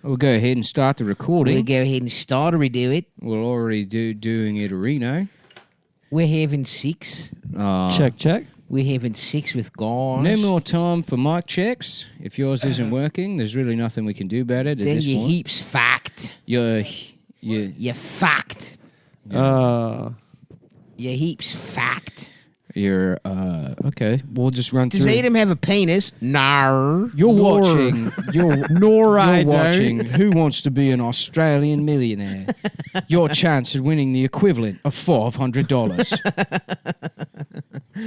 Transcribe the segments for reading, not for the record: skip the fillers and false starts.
We'll go ahead and start the recording. We'll go ahead and start or redo it. We're already doing it, Reno. We're having 6. Check. We're having 6 with guys. No more time for mic checks. If yours isn't working, there's really nothing we can do about it at Then this you point. heaps fucked. You're fucked. Yeah. You heaps fucked. You're, okay. We'll just run Does through. Adam have a penis? No. You're watching. You're I watching don't. Who Wants to Be an Australian Millionaire? Your chance at winning the equivalent of $500.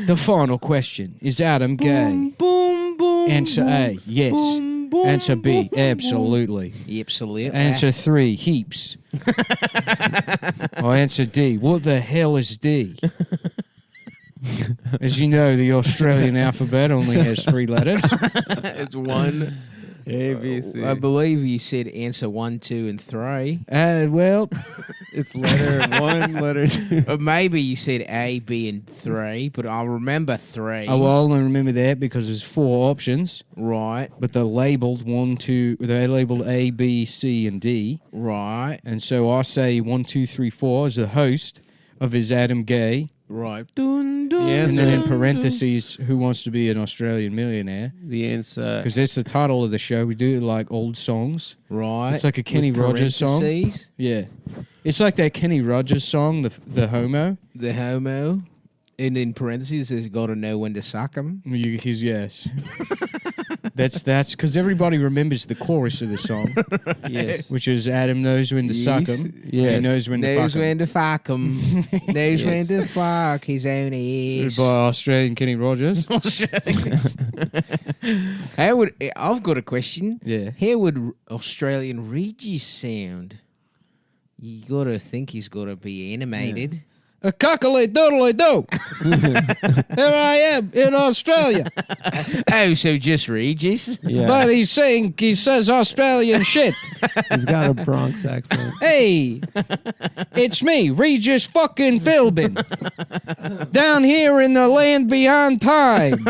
The final question: is Adam gay? Boom, boom. Answer A: yes. Boom, boom, Answer B: boom, absolutely. Absolutely. Answer 3: heaps. Or answer D: what the hell is D? As you know, the Australian alphabet only has 3 letters. It's 1. A, B, C. I believe you said answer 1, 2, and 3. Well, It's letter 1, letter 2. Or maybe you said A, B, and 3, but I'll remember 3. I will only remember that because there's 4 options, Right, but they're labeled 1, 2. They're labeled A, B, C, and D. right, And so I say 1, 2, 3, 4 as the host of Is Adam Gay? right. Dun, dun, Yeah, And then in dun, parentheses, Who Wants to Be an Australian Millionaire? The answer. Because that's the title of the show. We do like old songs. dun. Right. It's like a Kenny With Rogers song. parentheses, Yeah. It's like that Kenny Rogers song, the homo. The homo. And in parentheses, says got to know when to suck him. He's yes. That's because everybody remembers the chorus of the song. Yes. Which is Adam knows when to suck Yes. him. Yes. He knows when to fuck Knows him. when to fuck him. Knows when Yes. to fuck his own ass. By Australian Kenny Rogers. I've got a question. Yeah. How would Australian Regis sound? You got to think he's got to be animated. A cockily doodly do. Here I am in Australia. Oh, so just Regis? Yeah. But he says Australian shit. He's got a Bronx accent. Hey, it's me, Regis fucking Philbin. Down here in the land beyond time.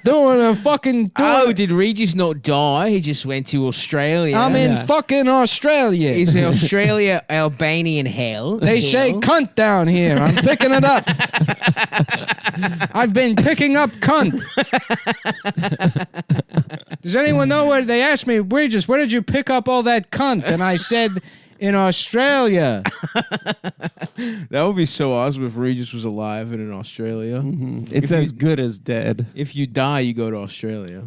Doing a fucking... Oh, did Regis not die? He just went to Australia. I'm in Yeah. fucking Australia. Is Australia Albanian hell? They say cunt down here. I'm picking it up. I've been picking up cunt. Does anyone know where they asked me, Regis, where did you pick up all that cunt? And I said, in Australia. That would be so awesome if Regis was alive and in Australia. It's as good as dead. If you die, you go to Australia.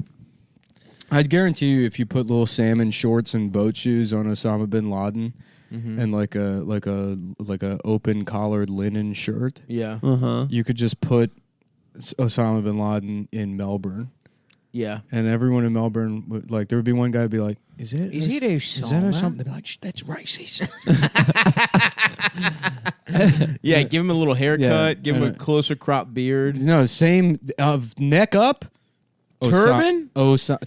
I'd guarantee you if you put little salmon shorts and boat shoes on Osama bin Laden and like a open collared linen shirt, Yeah. Uh-huh. you could just put Osama bin Laden in Melbourne. Yeah. And everyone in Melbourne would there would be one guy who'd be like, Is it Osama? Osama? They'd be like, that's racist. Yeah, give him a little haircut, Yeah, give him a closer crop beard. No, same of neck up. Turban?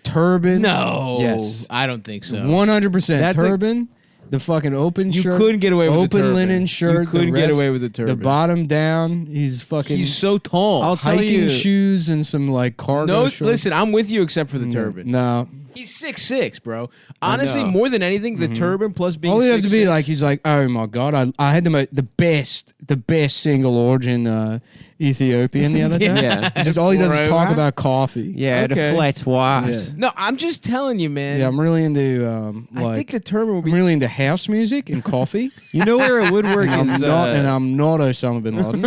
Turban. No. Yes. I don't think so. 100% That's turban. The fucking open You shirt. couldn't get away with the open turban. linen shirt. You couldn't the get rest- away with the turban. The bottom down. He's fucking He's so tall. I'll tell hiking you- shoes and some cargo no, shorts. listen, I'm with you except for the turban. No. He's 6'6", bro. Honestly, know. more than anything, the turban plus being All you have to be 6'6". like, he's like, oh my God, I had the best single origin Ethiopian the other day. Yeah. Just all he does is talk Moreover. about coffee. Yeah, Okay. the flat white. Yeah. No, I'm just telling you, man. Yeah, I'm really into I think the turban would I'm be... really into house music and coffee. You know where it would work and, is... I'm not Osama bin Laden.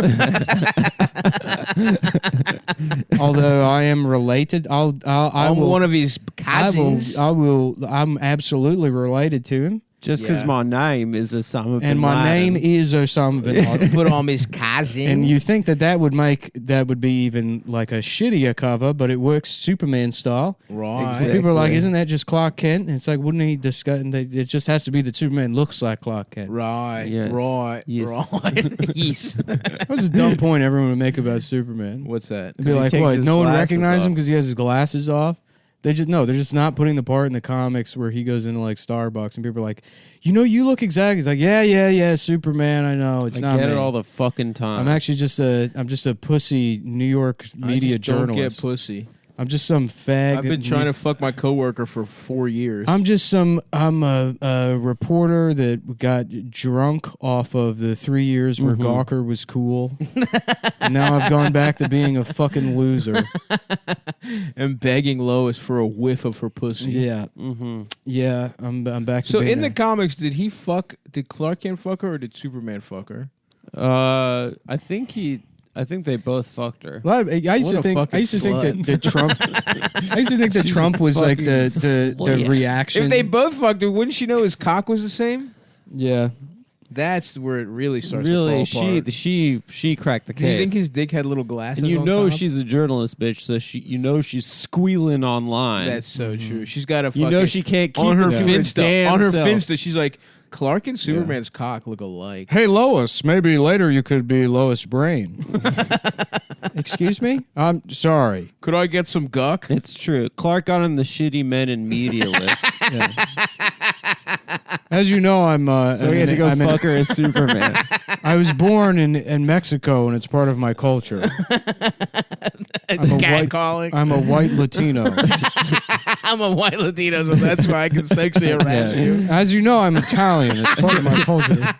Although I am related, I I'm will. one of his cousins. I'm absolutely related to him, just because Yeah. my name is Osama bin and my Laden. name is Osama bin Laden. But I'm his cousin. And you think that would be even like a shittier cover, but it works Superman style. Right. And Exactly. people are like, "Isn't that just Clark Kent?" And it's like, wouldn't he discuss? And it just has to be that Superman looks like Clark Kent. Right. Yes. Right. Yes. Right. Yes. That was a dumb point everyone would make about Superman. What's that? They'd be 'Cause he like, takes "What? his No one glasses recognizes him off. because he has his glasses off." They're just not putting the part in the comics where he goes into like Starbucks and people are like, you look exactly. He's like, yeah, Superman. I know it's I not get me. it all the fucking time. I'm actually just a pussy New York media I just don't journalist. get pussy. I'm just some fag. I've been trying to fuck my coworker for 4 years. I'm a reporter that got drunk off of the 3 years where Gawker was cool. And now I've gone back to being a fucking loser. And begging Lois for a whiff of her pussy. Yeah. Yeah, I'm back to So being in the comics, did Clark Kent fuck her or did Superman fuck her? I think they both fucked her. Well, I used to think that Trump. I used to think that Trump was like the reaction. If they both fucked her, wouldn't she know his cock was the same? Yeah. That's where it really starts Really, to fall apart. she cracked the case. Do you think his dick had little glasses And you on know top? she's a journalist, bitch. So she's squealing online. That's so true. She's got a fucking... You know she can't keep on her it to Finsta. damn On her self. Finsta, she's like, Clark and Superman's cock look alike. Hey, Lois, maybe later you could be Lois Brain. Excuse me? I'm sorry. Could I get some guck? It's true. Clark got on the shitty men in media list. Yeah. As you know, So he had to go fuck her as Superman. I was born in Mexico, and it's part of my culture. I'm a white Latino. I'm a white Latino, so that's why I can sexually harass you. As you know, I'm Italian. It's part of my culture.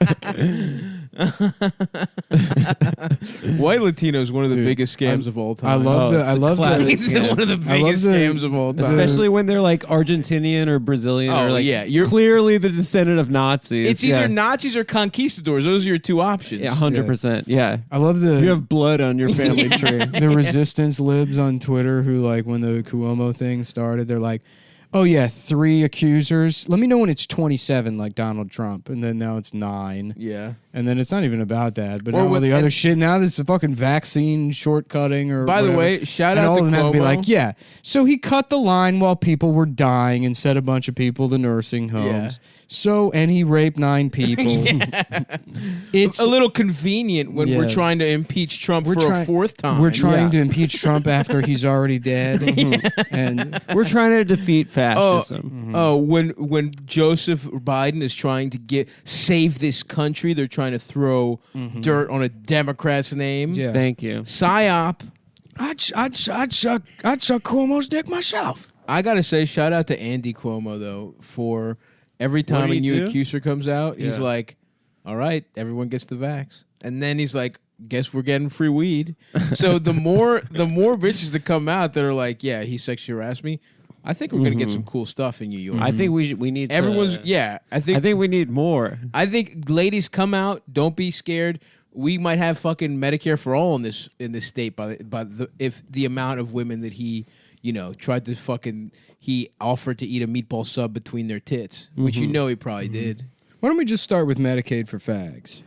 White Latino is one of the Dude, biggest scams of all time. I love It's one of the biggest scams of all time. Especially when they're like Argentinian or Brazilian or like you're clearly the descendant of Nazis. It's either Nazis or conquistadors. Those are your two options. Yeah, 100%. Yeah. I love You have blood on your family tree. the resistance libs on Twitter who, like, when the Cuomo thing started, they're like, oh yeah, 3 accusers. Let me know when it's 27, like Donald Trump. And then now it's 9. Yeah. And then it's not even about that. But Or all with- the other shit, now that's the fucking vaccine shortcutting or By the whatever. way, shout and out all to of them have to be Cuomo. like, yeah. So he cut the line while people were dying and sent a bunch of people to nursing homes. So, and he raped 9 people. It's a little convenient when we're trying to impeach Trump for a 4th time. We're trying to impeach Trump after he's already dead. And We're trying to defeat fascism. When Joseph Biden is trying to save this country, they're trying to throw dirt on a Democrat's name. Yeah. Thank you. PSYOP. I'd suck Cuomo's dick myself. I gotta say, shout out to Andy Cuomo though, for every time a new accuser comes out, he's like, "All right, everyone gets the vax," and then he's like, "Guess we're getting free weed." So the more bitches that come out that are like, "Yeah, he sexually harassed me," I think we're gonna get some cool stuff in New York. I think we need Everyone's to, I think we need more. I think ladies, come out. Don't be scared. We might have fucking Medicare for all in this state if the amount of women that he tried to fucking he offered to eat a meatball sub between their tits, which he probably did. Why don't we just start with Medicaid for fags?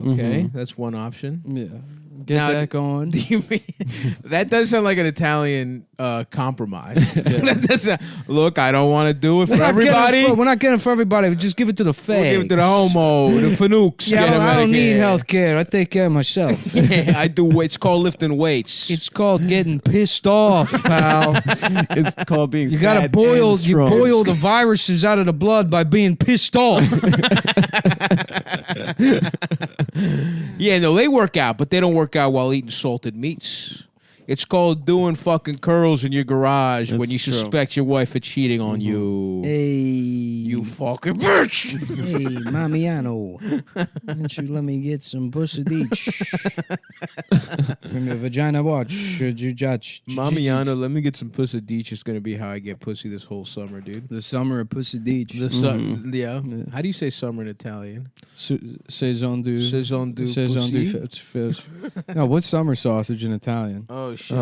Okay, that's one option. Yeah. Get Now, that going. Do you mean that does sound like an Italian compromise? That does sound, look, I don't want to do it for everybody. We're not getting it for everybody. We just give it to the fags. We'll give it to the homo, the fanooks. Yeah, I don't need health care. I take care of myself. Yeah, I do. It's called lifting weights. It's called getting pissed off, pal. It's called being. You gotta fat boil. and You strong. boil the viruses out of the blood by being pissed off. Yeah, no, they work out, but they don't work out while eating salted meats. It's called doing fucking curls in your garage when That's you true. suspect your wife of cheating on you. Hey, You fucking bitch! hey, Mamiano, why don't you let me get some pussy deech from your vagina watch? Mamiano, let me get some pussy deech. It's gonna be how I get pussy this whole summer, dude. The summer of pussy deech. Yeah. How do you say summer in Italian? Saison du. Saison du Saison du pussy? fish. No, what's summer sausage in Italian? Oh shit!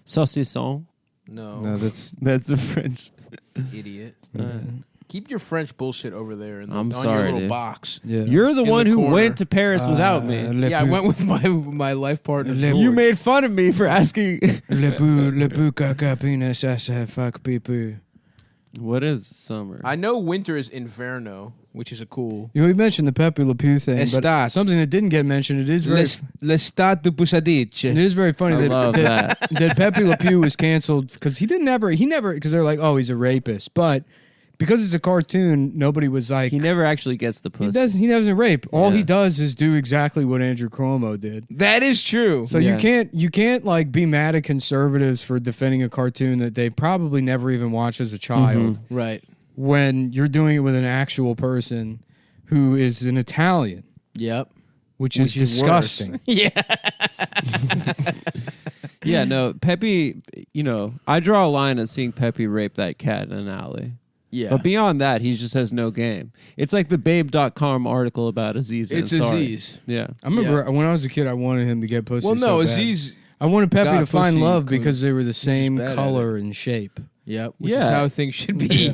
Saucisson. No, That's a French. idiot. Keep your French bullshit over there I'm on sorry, your little dude. box. Yeah. You're the In one the who corner. went to Paris without me. Yeah, I went with my life partner. Le- George. You made fun of me for asking. Le peu caca penis assa fuck people. What is summer? I know winter is Inverno, which is a cool. You know, we mentioned the Pepe Le Pew thing, but Estat. something that didn't get mentioned. It is very, L'estate du it Pusadice. is very funny I love that Pepe Le Pew was canceled because he never because they're like, oh, he's a rapist, but because it's a cartoon, nobody was like He never actually gets the pussy. he doesn't rape. All Yeah. he does is do exactly what Andrew Cuomo did. That is true. So you can't like be mad at conservatives for defending a cartoon that they probably never even watched as a child. Right. When you're doing it with an actual person who is an Italian. Yep. Which is disgusting. Yeah. Yeah, no, Pepe, I draw a line at seeing Pepe rape that cat in an alley. Yeah. But beyond that, he just has no game. It's like the Babe.com article about Aziz. It's Ansari. Aziz. Yeah. I remember when I was a kid, I wanted him to get pussy. Well, no, so bad. Aziz. I wanted Pepe got to find pussy love 'cause because they were the same bad at color and shape. Yep. Which Yeah. is how things should be.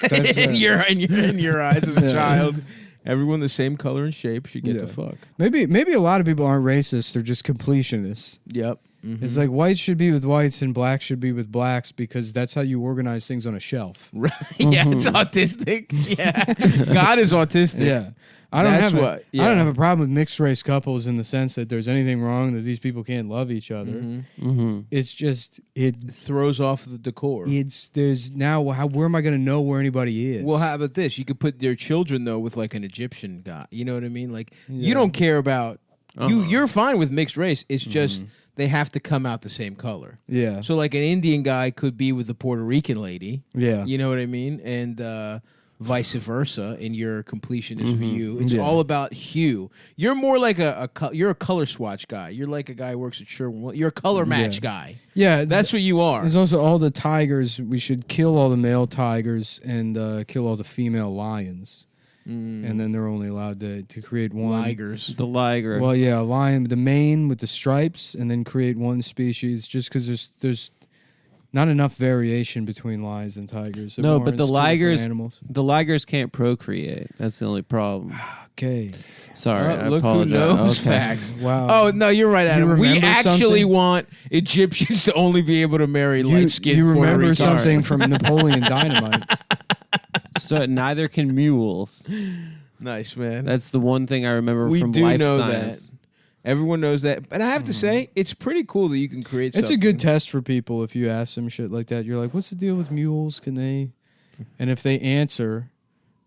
That's in your eyes as a Yeah. child. Everyone the same color and shape should get to fuck. Maybe a lot of people aren't racist. They're just completionists. Yep. Mm-hmm. It's like whites should be with whites and blacks should be with blacks because that's how you organize things on a shelf. Right. Yeah, it's autistic. Yeah. God is autistic. Yeah. I don't That's have what- I don't have a problem with mixed race couples in the sense that there's anything wrong that these people can't love each other. Mm-hmm. It's just it throws off the decor. there's now where am I going to know where anybody is? Well, how about this? You could put their children though with like an Egyptian guy. You know what I mean? Like you don't care about you're fine with mixed race. It's just they have to come out the same color. Yeah. So like an Indian guy could be with the Puerto Rican lady. Yeah. You know what I mean? And vice versa in your completionist view. It's Yeah. all about hue. You're more like you're a color swatch guy. You're like a guy who works at Sherwin. You're a color match guy. Yeah, That's what you are. There's also all the tigers. We should kill all the male tigers and kill all the female lions. And then they're only allowed to create one. Ligers. The liger. Well, yeah, a lion, the mane with the stripes, and then create one species just because there's not enough variation between lions and tigers. No, but the animals. ligers can't procreate. That's the only problem. Okay. Sorry, I Look who apologize. knows Okay. facts. Wow. Oh, no, you're right, Adam. We remember actually something? want Egyptians to only be able to marry light-skinned You Puerto remember Ricans. something from Napoleon Dynamite? So neither can mules. Nice, man. That's the one thing I remember We from do life know science. that. Everyone knows that. And I have to say, it's pretty cool that you can create It's something. a good test for people if you ask them shit like that. You're like, what's the deal with mules? Can they? And if they answer,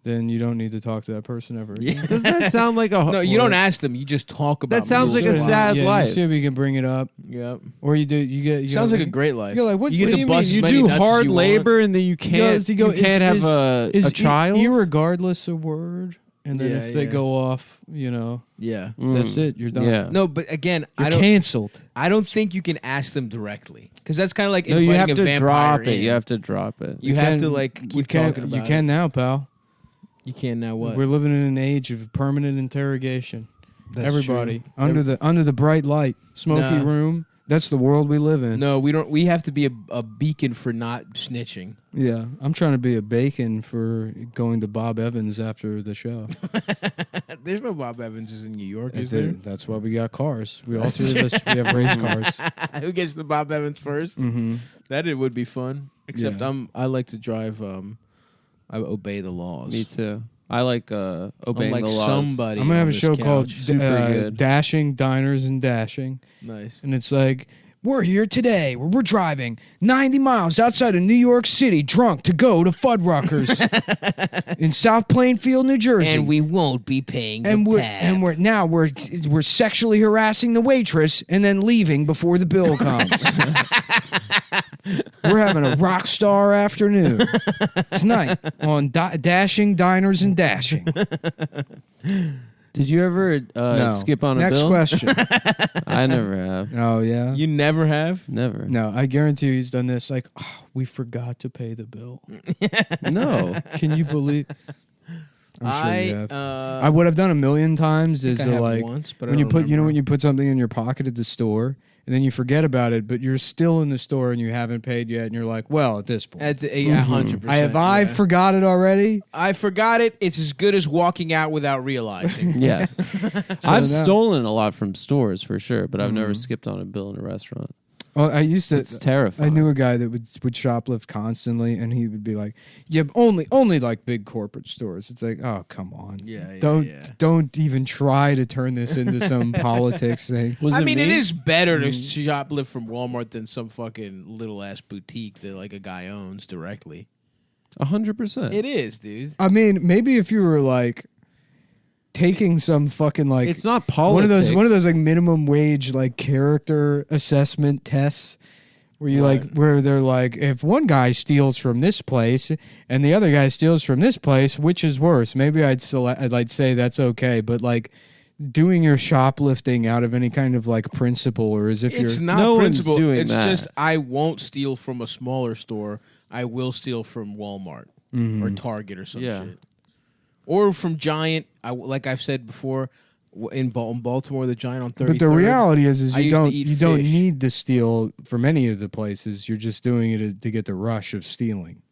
then you don't need to talk to that person ever again. Yeah. Doesn't that sound like a... No, you don't ask them. You just talk about That sounds mules like a lot. sad yeah, life. You see if you can bring it up. Yep. Or you do. You get. You Sounds go, like a great life. You're like, what's you get what to do you bust mean? You as many do nuts as hard you want. labor and then you can't, you go, you can't have a child? Irregardless a word, and then Yeah, if they yeah. go off, Yeah. that's it. You're done. Yeah. No, but again, You're I don't. canceled. I don't think you can ask them directly because that's kind of like No, inviting you have a to vampire drop in. it. You have to drop it. You have to like You keep can. talking about You can now, pal. You can now what? We're living in an age of permanent interrogation. That's Everybody true. under the bright light, smoky Nah. room. That's the world we live in. No, we don't. We have to be a beacon for not snitching. Yeah, I'm trying to be a bacon for going to Bob Evans after the show. There's no Bob Evanses in New York, is there? That's why we got cars. We all three of us. We have race cars. Who gets the Bob Evans first? Mm-hmm. That it would be fun. Except Yeah. I like to drive. I obey the laws. Me too. I like obeying I'm like the laws. somebody. I'm gonna have on a this show called couch. Super good. Dashing Diners and Dashing, Nice. and it's like we're here today. We're driving 90 miles outside of New York City, drunk to go to Fuddruckers in South Plainfield, New Jersey. And we won't be paying and the we're tab. and we're sexually harassing the waitress and then leaving before the bill comes. We're having a rock star afternoon tonight on Dashing Diners and Dashing. Did you ever No. skip on a Next bill? question. I never have. Oh yeah. You never have? Never. No, I guarantee you he's done this. Like, oh, we forgot to pay the bill. No. Can you believe? I'm sure you have. I What I've done a million times is have like once, but I when you don't put, remember. when you put something in your pocket at the store and then you forget about it, but you're still in the store and you haven't paid yet, and you're like, well, at this point, at the 100%. I forgot it already. I forgot it. It's as good as walking out without realizing. Yes. I've now- stolen a lot from stores for sure, but I've never skipped on a bill in a restaurant. Oh, I used to. It's terrifying. I knew a guy that would shoplift constantly, and he would be like, "Yeah, but only like big corporate stores." It's like, oh, come on, Yeah, don't even try to turn this into some politics thing. Was I it mean, me? it is better to shoplift from Walmart than some fucking little ass boutique that like a guy owns directly. 100%. It is, dude. I mean, maybe if you were like taking some fucking like it's not politics. One of those like minimum wage like character assessment tests where you like where they're like, if one guy steals from this place and the other guy steals from this place, which is worse? Maybe I'd say that's okay, but like doing your shoplifting out of any kind of like principle, or as if it's not no principle. One's doing it's that. Just I won't steal from a smaller store. I will steal from Walmart or Target or some shit, or from Giant. Like I've said before, in Baltimore, the Giant on 33rd. But the reality is you don't fish. need to steal from any of the places. You're just doing it to get the rush of stealing.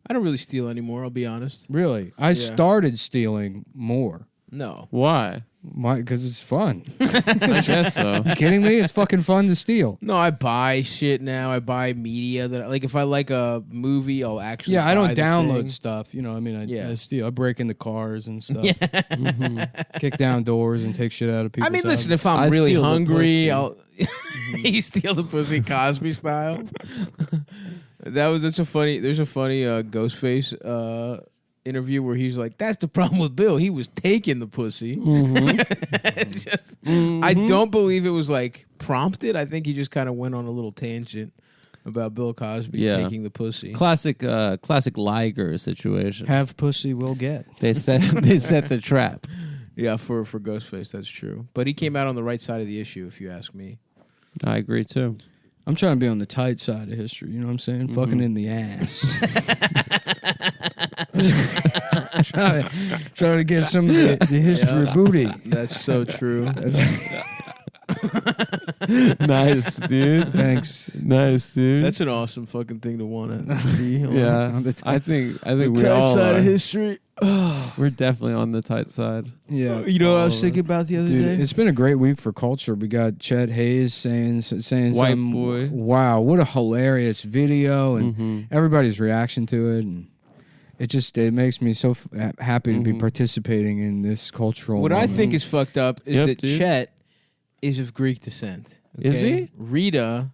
I don't really steal anymore. I'll be honest. Really, I started stealing more. No. Why? Because it's fun. I guess so. You kidding me? It's fucking fun to steal. No, I buy shit now. I buy media that like if I like a movie, I'll actually. Yeah, I don't buy the download thing. stuff. You know, I mean, I steal. I break into cars and stuff. Yeah. Kick down doors and take shit out of people's I mean, listen, houses. if I'm I really steal the hungry, pussy. I'll you steal the pussy Cosby style. There's a funny Ghostface interview where he's like, that's the problem with Bill. He was taking the pussy. I don't believe it was like prompted. I think he just kind of went on a little tangent about Bill Cosby taking the pussy. Classic Liger situation. Have pussy, will get. They set the trap. Yeah, for Ghostface, that's true. But he came out on the right side of the issue, if you ask me. I agree too. I'm trying to be on the tight side of history. You know what I'm saying? Fucking in the ass. trying to get some of the history booty. That's so true. Nice, dude. Thanks. Nice, dude. That's an awesome fucking thing to want to be on. yeah. I think we tight all side are. of history. We're definitely on the tight side. Yeah. You know what I was thinking about the other Dude, day? it's been a great week for culture. We got Chet Hayes saying White something, boy. wow, what a hilarious video, and everybody's reaction to it, and it makes me so happy to be participating in this cultural What I moment. think is fucked up is that dude. Chet is of Greek descent. Is he? Rita,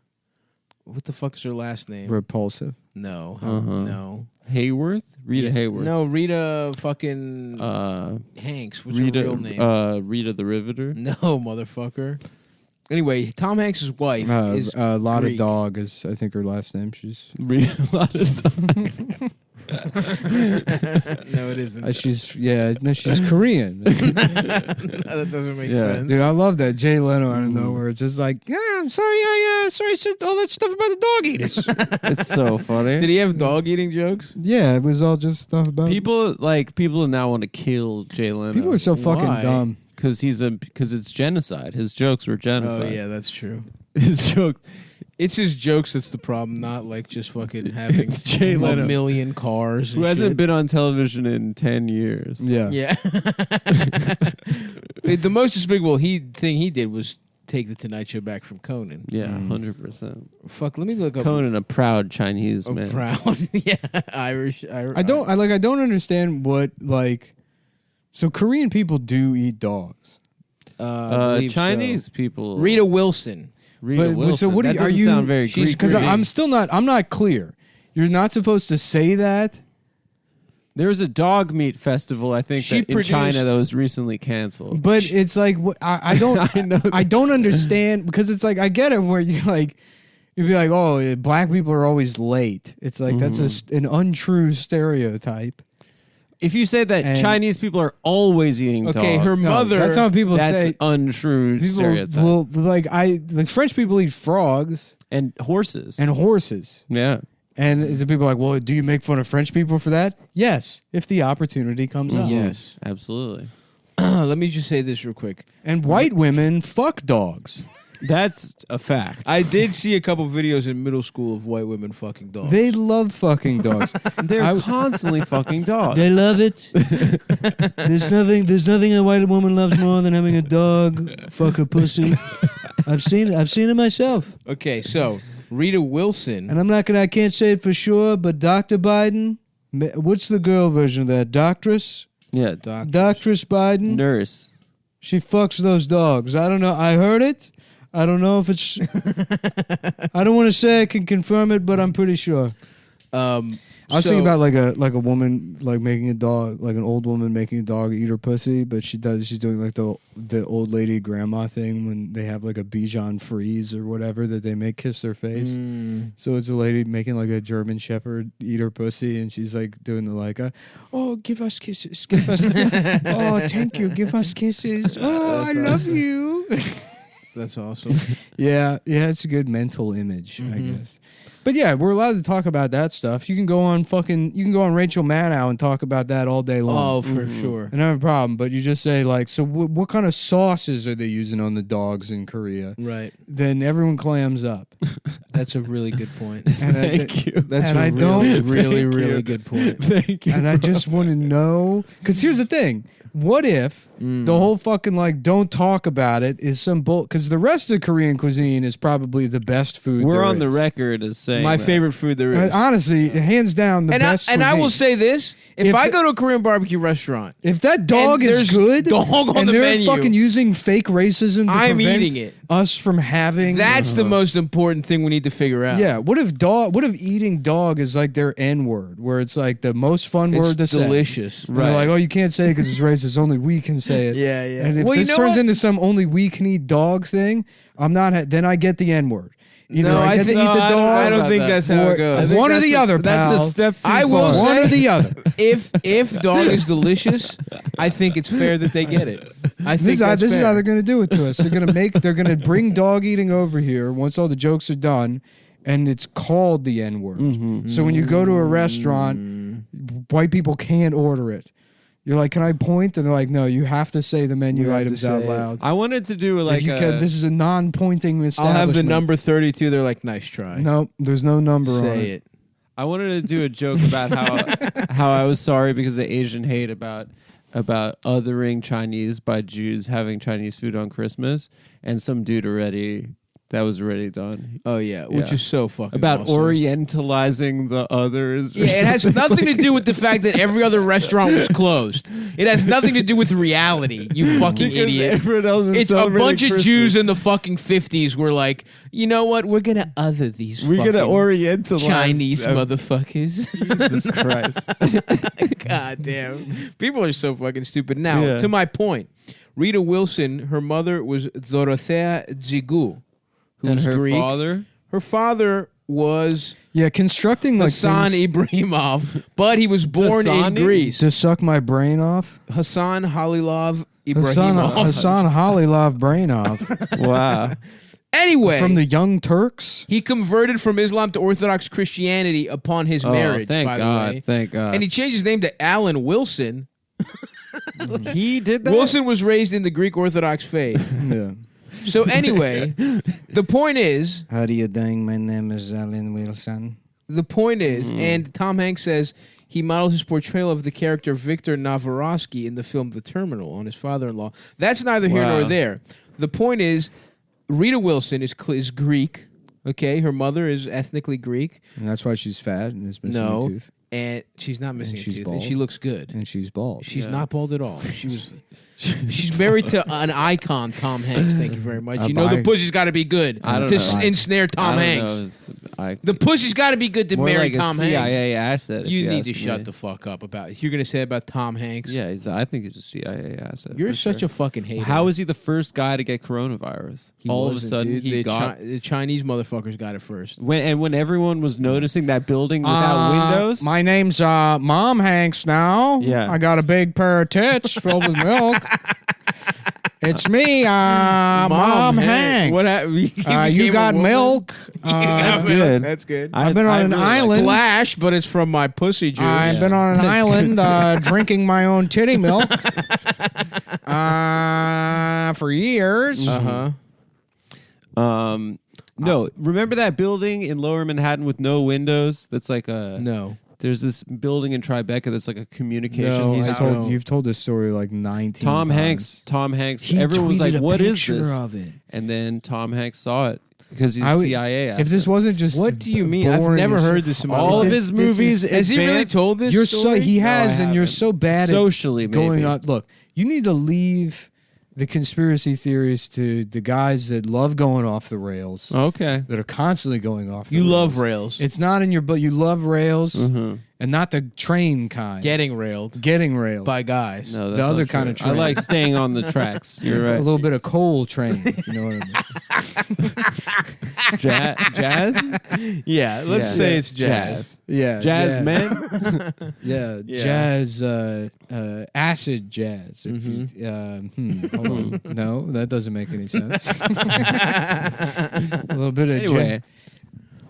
what the fuck is her last name? repulsive. No. Uh-huh. No. Hayworth? Rita Hayworth. No, Rita fucking Hanks. What's Rita, her real name? Rita the Riveter. No, motherfucker. Anyway, Tom Hanks' wife is Lotta Greek. Dog is, I think, her last name. She's Rita Lotta. No, it isn't. she's Korean. That doesn't make sense. Dude, I love that Jay Leno out of nowhere. It's just like, yeah, I'm sorry, I said all that stuff about the dog eaters. It's so funny. Did he have dog eating jokes? Yeah, it was all just stuff about People now want to kill Jay Leno. People are so fucking Why? dumb. because it's genocide. His jokes were genocide. Oh yeah, that's true. His joke. It's his jokes that's the problem, not like just fucking having It's Jay a Leno. million cars. Who and hasn't shit. been on television in 10 years. Yeah. Yeah. The most despicable thing he did was take the Tonight Show back from Conan. Yeah, 100%. Fuck, let me look up. Conan, a proud Chinese man. Proud. Yeah, Irish. I don't understand what so Korean people do eat dogs. believe Chinese so. people. Rita Wilson. Rita Wilson. So what that are doesn't you? sound very she's Greek. Because I'm not clear. You're not supposed to say that. There was a dog meat festival, I think, She in produced- China that was recently canceled. But it's like I don't I know I don't understand, because it's like I get it where you like you'd be like, oh, black people are always late. It's like that's an untrue stereotype. If you say that And- Chinese people are always eating Okay, dog, her No, mother. that's how people that's say. untrue People stereotype. will like French people eat frogs And horses. and horses. yeah. And is it people like, well, do you make fun of French people for that? Yes, if the opportunity comes up. Yes. Absolutely. Let me just say this real quick. And white women fuck dogs. That's a fact. I did see a couple videos in middle school of white women fucking dogs. They love fucking dogs. They're constantly fucking dogs. They love it. There's nothing a white woman loves more than having a dog fuck her pussy. I've seen it myself. Okay, so Rita Wilson. And I can't say it for sure, but Dr. Biden, what's the girl version of that? Doctress Biden. Nurse. She fucks those dogs. I don't know. I heard it. I don't know if it's. I don't want to say I can confirm it, but I'm pretty sure. I was thinking about like a woman like making a dog, like an old woman making a dog eat her pussy, but she's doing like the old lady grandma thing when they have like a Bichon Frise or whatever that they make kiss their face. So it's a lady making like a German Shepherd eat her pussy, and she's like doing the like, oh, give us kisses, give us, oh, thank you, give us kisses, oh, I love you. That's awesome. Yeah, it's a good mental image, I guess. But yeah, we're allowed to talk about that stuff. You can go on Rachel Maddow and talk about that all day long. Oh, for sure. I don't have a problem. But you just say like, so what kind of sauces are they using on the dogs in Korea? Right. Then everyone clams up. That's a really good point. Thank you. That's a really good point. Thank you. And I just want to know, because here's the thing. What if the whole fucking like don't talk about it is some bull? Because the rest of Korean cuisine is probably the best food. We're on the record as saying my favorite food there is. Honestly, hands down the best. And I will say this: if I go to a Korean barbecue restaurant, if that dog is good, dog on and the they're menu, fucking using fake racism to I'm prevent eating it. us from having. That's the most important thing we need to figure out. Yeah. What if eating dog is like their N word, where it's like the most fun word to say? Delicious. And they're like, oh, you can't say it because it's racist. Only we can say it. Yeah, yeah. And if this turns into some only we can eat dog thing, I'm not. Then I get the N word. No, I think eat the dog. I don't think that's how it goes. One or the other, pal. That's a step too I will far. One or the other. If dog is delicious, I think it's fair that they get it. I think this is fair. how they're going to do it to us. They're going to bring dog eating over here once all the jokes are done, and it's called the N word. So when you go to a restaurant, white people can't order it. You're like, can I point? And they're like, no, you have to say the menu items out loud. I wanted to do like this is a non-pointing establishment. I'll have the number 32. They're like, nice try. No, there's no number on it. Say it. I wanted to do a joke about how I was sorry because of Asian hate about othering Chinese by Jews having Chinese food on Christmas, and some dude that was already done. Oh yeah, which is so fucking about awesome. orientalizing the others. Yeah, it has nothing to do with the fact that every other restaurant was closed. It has nothing to do with reality. You fucking idiot. Everyone else is it's a bunch of Jews in the fucking 50s were like, you know what? We're gonna other these. We're gonna orientalize Chinese motherfuckers. Jesus Christ! God damn, people are so fucking stupid. Now, to my point, Rita Wilson, her mother was Dorothea Dzigu. And her Greek. father? Her father was constructing like Hassan Ibrahimov, but he was born in Greece. To suck my brain off? Hassan Halilov Ibrahimov. Hassan Halilov Brainov. Wow. Anyway, from the Young Turks? He converted from Islam to Orthodox Christianity upon his marriage, thank by God, the way. Thank God. And he changed his name to Alan Wilson. He did that? Wilson was raised in the Greek Orthodox faith. Yeah. So anyway, the point is... How do you doing? My name is Alan Wilson. The point is, and Tom Hanks says he modeled his portrayal of the character Victor Navarosky in the film The Terminal on his father-in-law. That's neither here nor there. The point is, Rita Wilson is Greek. Okay, her mother is ethnically Greek. And that's why she's fat and is missing a tooth. And she's not missing a tooth. Bald. And she looks good. And she's bald. She's not bald at all. She was... She's married to an icon, Tom Hanks. Thank you very much. You know the pussy's got to be good to ensnare Tom Hanks. The pussy's got to be good to marry Tom Hanks. CIA asset. You need to shut the fuck up about it. You're going to say about Tom Hanks? Yeah, I think he's a CIA asset. You're such a fucking hater. How is he the first guy to get coronavirus? All of a sudden, he got the Chinese motherfuckers got it first. When everyone was noticing that building without windows. My name's Mom Hanks now. Yeah, I got a big pair of tits filled with milk. It's me, Mom Hanks. What happened? You got milk. That's good. That's good. I've been on an island. Splash, but it's from my pussy juice. I've been on an island drinking my own titty milk for years. No, remember that building in Lower Manhattan with no windows? That's like a no. There's this building in Tribeca that's like a communications tower. You've told this story like 19 times. Tom Hanks. He everyone was like, "What is picture this?" of it. And then Tom Hanks saw it because he's a CIA asset. If this wasn't just what do you mean? I've never heard this in my all life. of his movies. Has he really told this? You're story? he has, and you're so bad socially at going maybe. on. Look, you need to leave the conspiracy theories to the guys that love going off the rails. Okay. That are constantly going off the rails. You rails. love rails. It's not in your book. You love rails. And not the train kind. Getting railed by guys. No, the other kind of train. I like staying on the tracks. You're right. A little bit of coal train, if you know what I mean. Jazz? Yeah, let's say it's jazz. Yeah. Jazz jazz. men? Yeah. Jazz, acid jazz. If you, hold on. No, that doesn't make any sense. A little bit of anyway.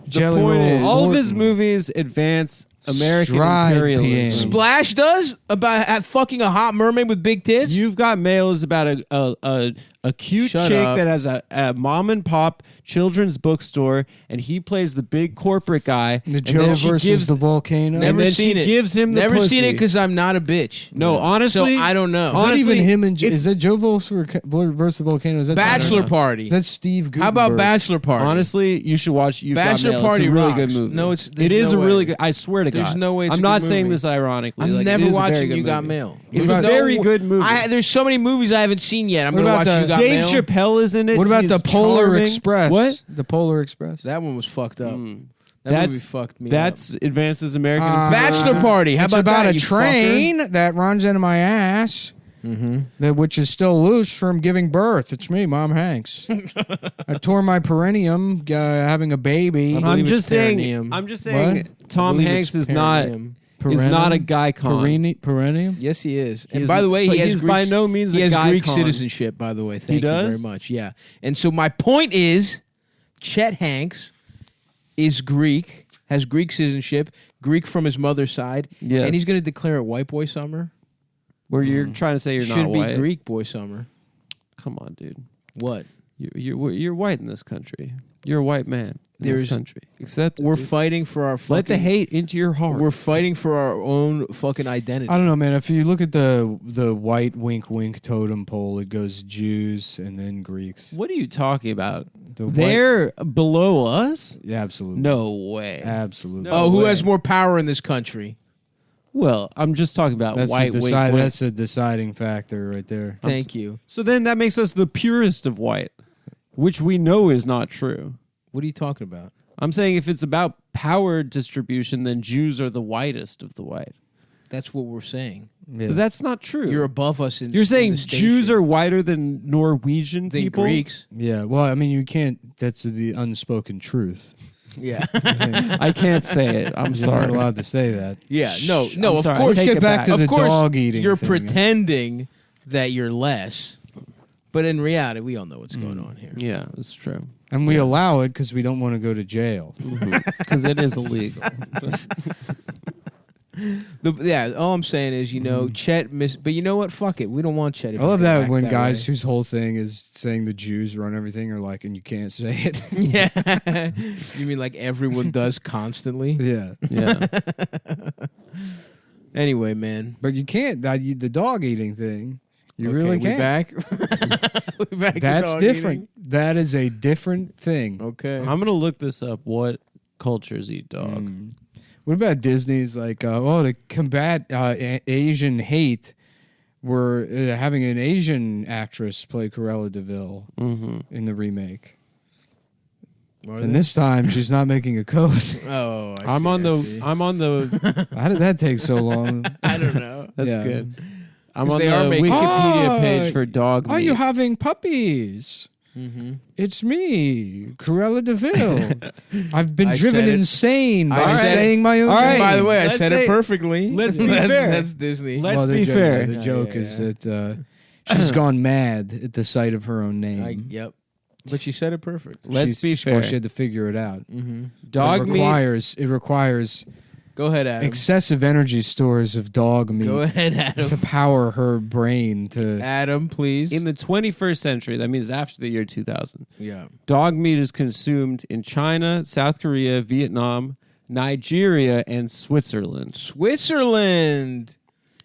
Jelly the point roll. is, all of his movies advance American Stride imperialism. PM. Splash does about fucking a hot mermaid with big tits. You've got Mail is about a cute Shut chick up. that has a mom and pop children's bookstore, and he plays the big corporate guy. The and Joe then she versus gives, the volcano. and Never then seen she it. gives him the Never pussy. seen it because I'm not a bitch. No, honestly, So I don't know. Is that honestly, even him and it's- is that Joe versus the volcano? Is that Bachelor Party. Is that Steve Gutenberg? How about Bachelor Party? honestly, you should watch. You've Bachelor got Mail. Party It's a really rocks. good movie. No, it's- it there's is no a really way. good. I swear to There's God, no way it's I'm a not good saying movie. this ironically. I'm like, it never is a very watching good You Got movie. Mail. It's There's a very good movie. There's so many movies I haven't seen yet. I'm What going to about watch the- You Got Dave Mail. Chappelle is in it. What about He's the Polar charming. Express? What? The Polar Express? That one was fucked up. That That's movie fucked me That's advances American. up. Bachelor Party. How It's about about that, a you train that runs into my ass, which is still loose from giving birth. It's me, Mom Hanks. I tore my perineum having a baby. I'm just saying. perineum. I'm just saying. What? Tom believe Hanks it's is not perineum. a guy con. Perineum? Yes, he is. And He's- by the way, but he has he's Greek, by no means he a has guy Greek con. citizenship. By the way, thank you does? very much. Yeah, and so my point is, Chet Hanks is Greek, has Greek citizenship, Greek from his mother's side, Yes. and he's going to declare it white boy summer. Where you're trying to say you're Should not be white. Greek boy summer. Come on, dude. What? You're white in this country. You're a white man in There's- this country. Accept it, We're dude. fighting for our fucking, Let the hate into your heart. We're fighting for our own fucking identity. I don't know, man. If you look at the white wink wink totem pole, it goes Jews and then Greeks. What are you talking about? The white- They're below us? Yeah, absolutely. No way. Absolutely. No. Who way. has more power in this country? Well, I'm just talking about white wink, wink. That's a deciding factor right there. Thank you. So then that makes us the purest of white, which we know is not true. What are you talking about? I'm saying if it's about power distribution, then Jews are the whitest of the white. That's what we're saying. Yeah. But that's not true. You're above us in You're saying in the Jews station. are whiter than Norwegian than people? Greeks. Yeah. Well, I mean, you can't. That's the unspoken truth. Yeah. I can't say it. I'm You're sorry. not allowed to say that. Yeah. No, Shh, no, I'm of sorry. course. Take Let's get it back back. to Of the course, dog eating. you're thing. pretending that you're less. But in reality, we all know what's going on here. Yeah, it's true. And we allow it because we don't want to go to jail. Because it is illegal. All I'm saying is, Chet but you know what? Fuck it. We don't want Chet. I love that when guys way. whose whole thing is saying the Jews run everything are like, and you can't say it. Yeah. You mean like everyone does constantly? Yeah. Yeah. Anyway, man. But you can't. The dog eating thing, you Okay, really we can't. back? We back to That's dog different. eating? That is a different thing. Okay. I'm going to look this up. What cultures eat dog? What about Disney's like, to combat Asian hate, we're having an Asian actress play Cruella de Vil in the remake. And this time she's not making a coat. Oh, I'm on the. How did that take so long? I don't know. That's Yeah. good. I'm 'Cause on they the are making- Wikipedia page for dog meat. Are you having puppies? Mm-hmm. It's me, Cruella de Vil. I've been I driven said it. insane by I said- saying my own All right. name. By the way, I Let's said say- it perfectly. let's be that's, fair. That's Disney. Let's the be joke- fair. The joke Yeah, is that she's gone mad at the sight of her own name. Yep. But she said it perfect. Let's be fair. Well, she had to figure it out. Mm-hmm. Dog it meat. requires Go ahead, Adam. excessive energy stores of dog meat Go ahead, to Adam. power her brain to. Adam, please. In the 21st century, that means after the year 2000, yeah. dog meat is consumed in China, South Korea, Vietnam, Nigeria, and Switzerland. Switzerland.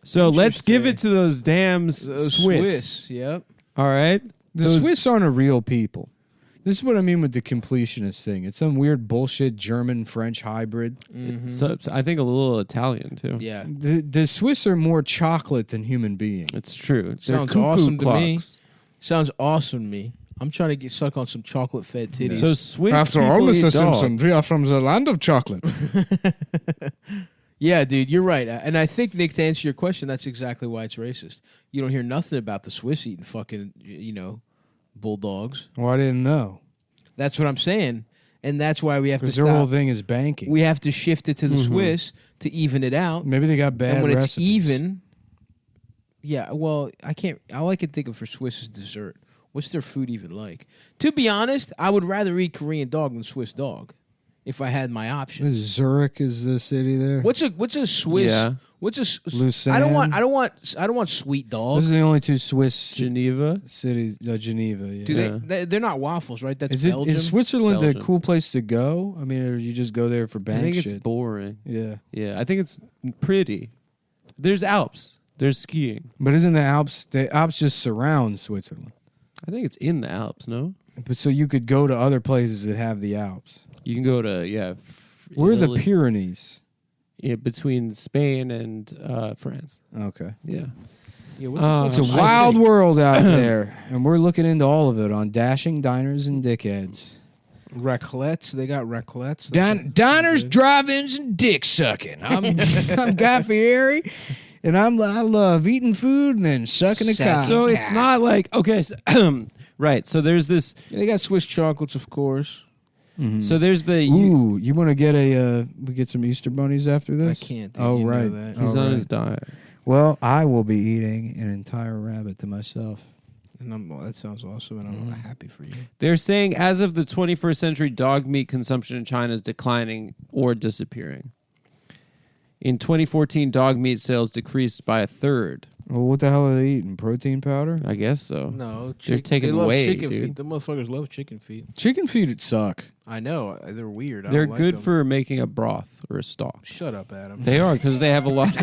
So let's give it Interesting. to those damn Those Swiss. Yep. All right? The Those- Swiss aren't a real people. This is what I mean with the completionist thing. It's some weird bullshit German-French hybrid. Mm-hmm. So, I think a little Italian, too. Yeah. The Swiss are more chocolate than human beings. It's true. They're Sounds cuckoo awesome to me. clocks. Sounds awesome to me. I'm trying to get suck on some chocolate-fed titties. So Swiss people eat dog. we are from the land of chocolate. Yeah, dude, you're right. And I think, Nick, to answer your question, that's exactly why it's racist. You don't hear nothing about the Swiss eating fucking, bulldogs. Well, I didn't know. That's what I'm saying. And that's why we have to stop. Because their whole thing is banking. We have to shift it to the Swiss to even it out. Maybe they got bad And when recipes. it's even, yeah, well, all I can think of for Swiss is dessert. What's their food even like? To be honest, I would rather eat Korean dog than Swiss dog if I had my options. Zurich is the city there. What's a Swiss? Yeah. What's a Lucerne? I don't want sweet dog. Those are the only two Swiss Geneva. cities. Geneva. Yeah. Do they're not waffles, right? That's Belgium. Is Switzerland Belgium. a cool place to go? I mean, or you just go there for bank I think shit? it's boring. Yeah. Yeah, I think it's pretty. There's Alps. There's skiing. But isn't the Alps just surround Switzerland? I think it's in the Alps, no? But so you could go to other places that have the Alps. You can go to, Where are the Italy. Pyrenees? Yeah, between Spain and France. Okay. Yeah. Yeah, what the It's fuck a is wild Swiss? world out there, and we're looking into all of it on Dashing Diners and Dickheads. Raclettes. They got raclettes. Diners, drive-ins, and dick sucking. I'm Guy Fieri, and I love eating food and then sucking a cock. So it's not like, okay, so, right. So there's this, Yeah, they got Swiss chocolates, of course. so there's the, Ooh, you want to get we get some Easter bunnies after this? I can't. Dude. Oh, You know right. that. he's Oh, on right. his diet. Well, I will be eating an entire rabbit to myself. And that sounds awesome, and I'm happy for you. They're saying as of the 21st century, dog meat consumption in China is declining or disappearing. In 2014, dog meat sales decreased by a third. Well, what the hell are they eating? Protein powder? I guess so. No, They're taking they love away, chicken dude. feet. The motherfuckers love chicken feet. Chicken feet suck. I know they're weird. I They're don't like good them. for making a broth or a stock. Shut up, Adam. They are because they have a lot.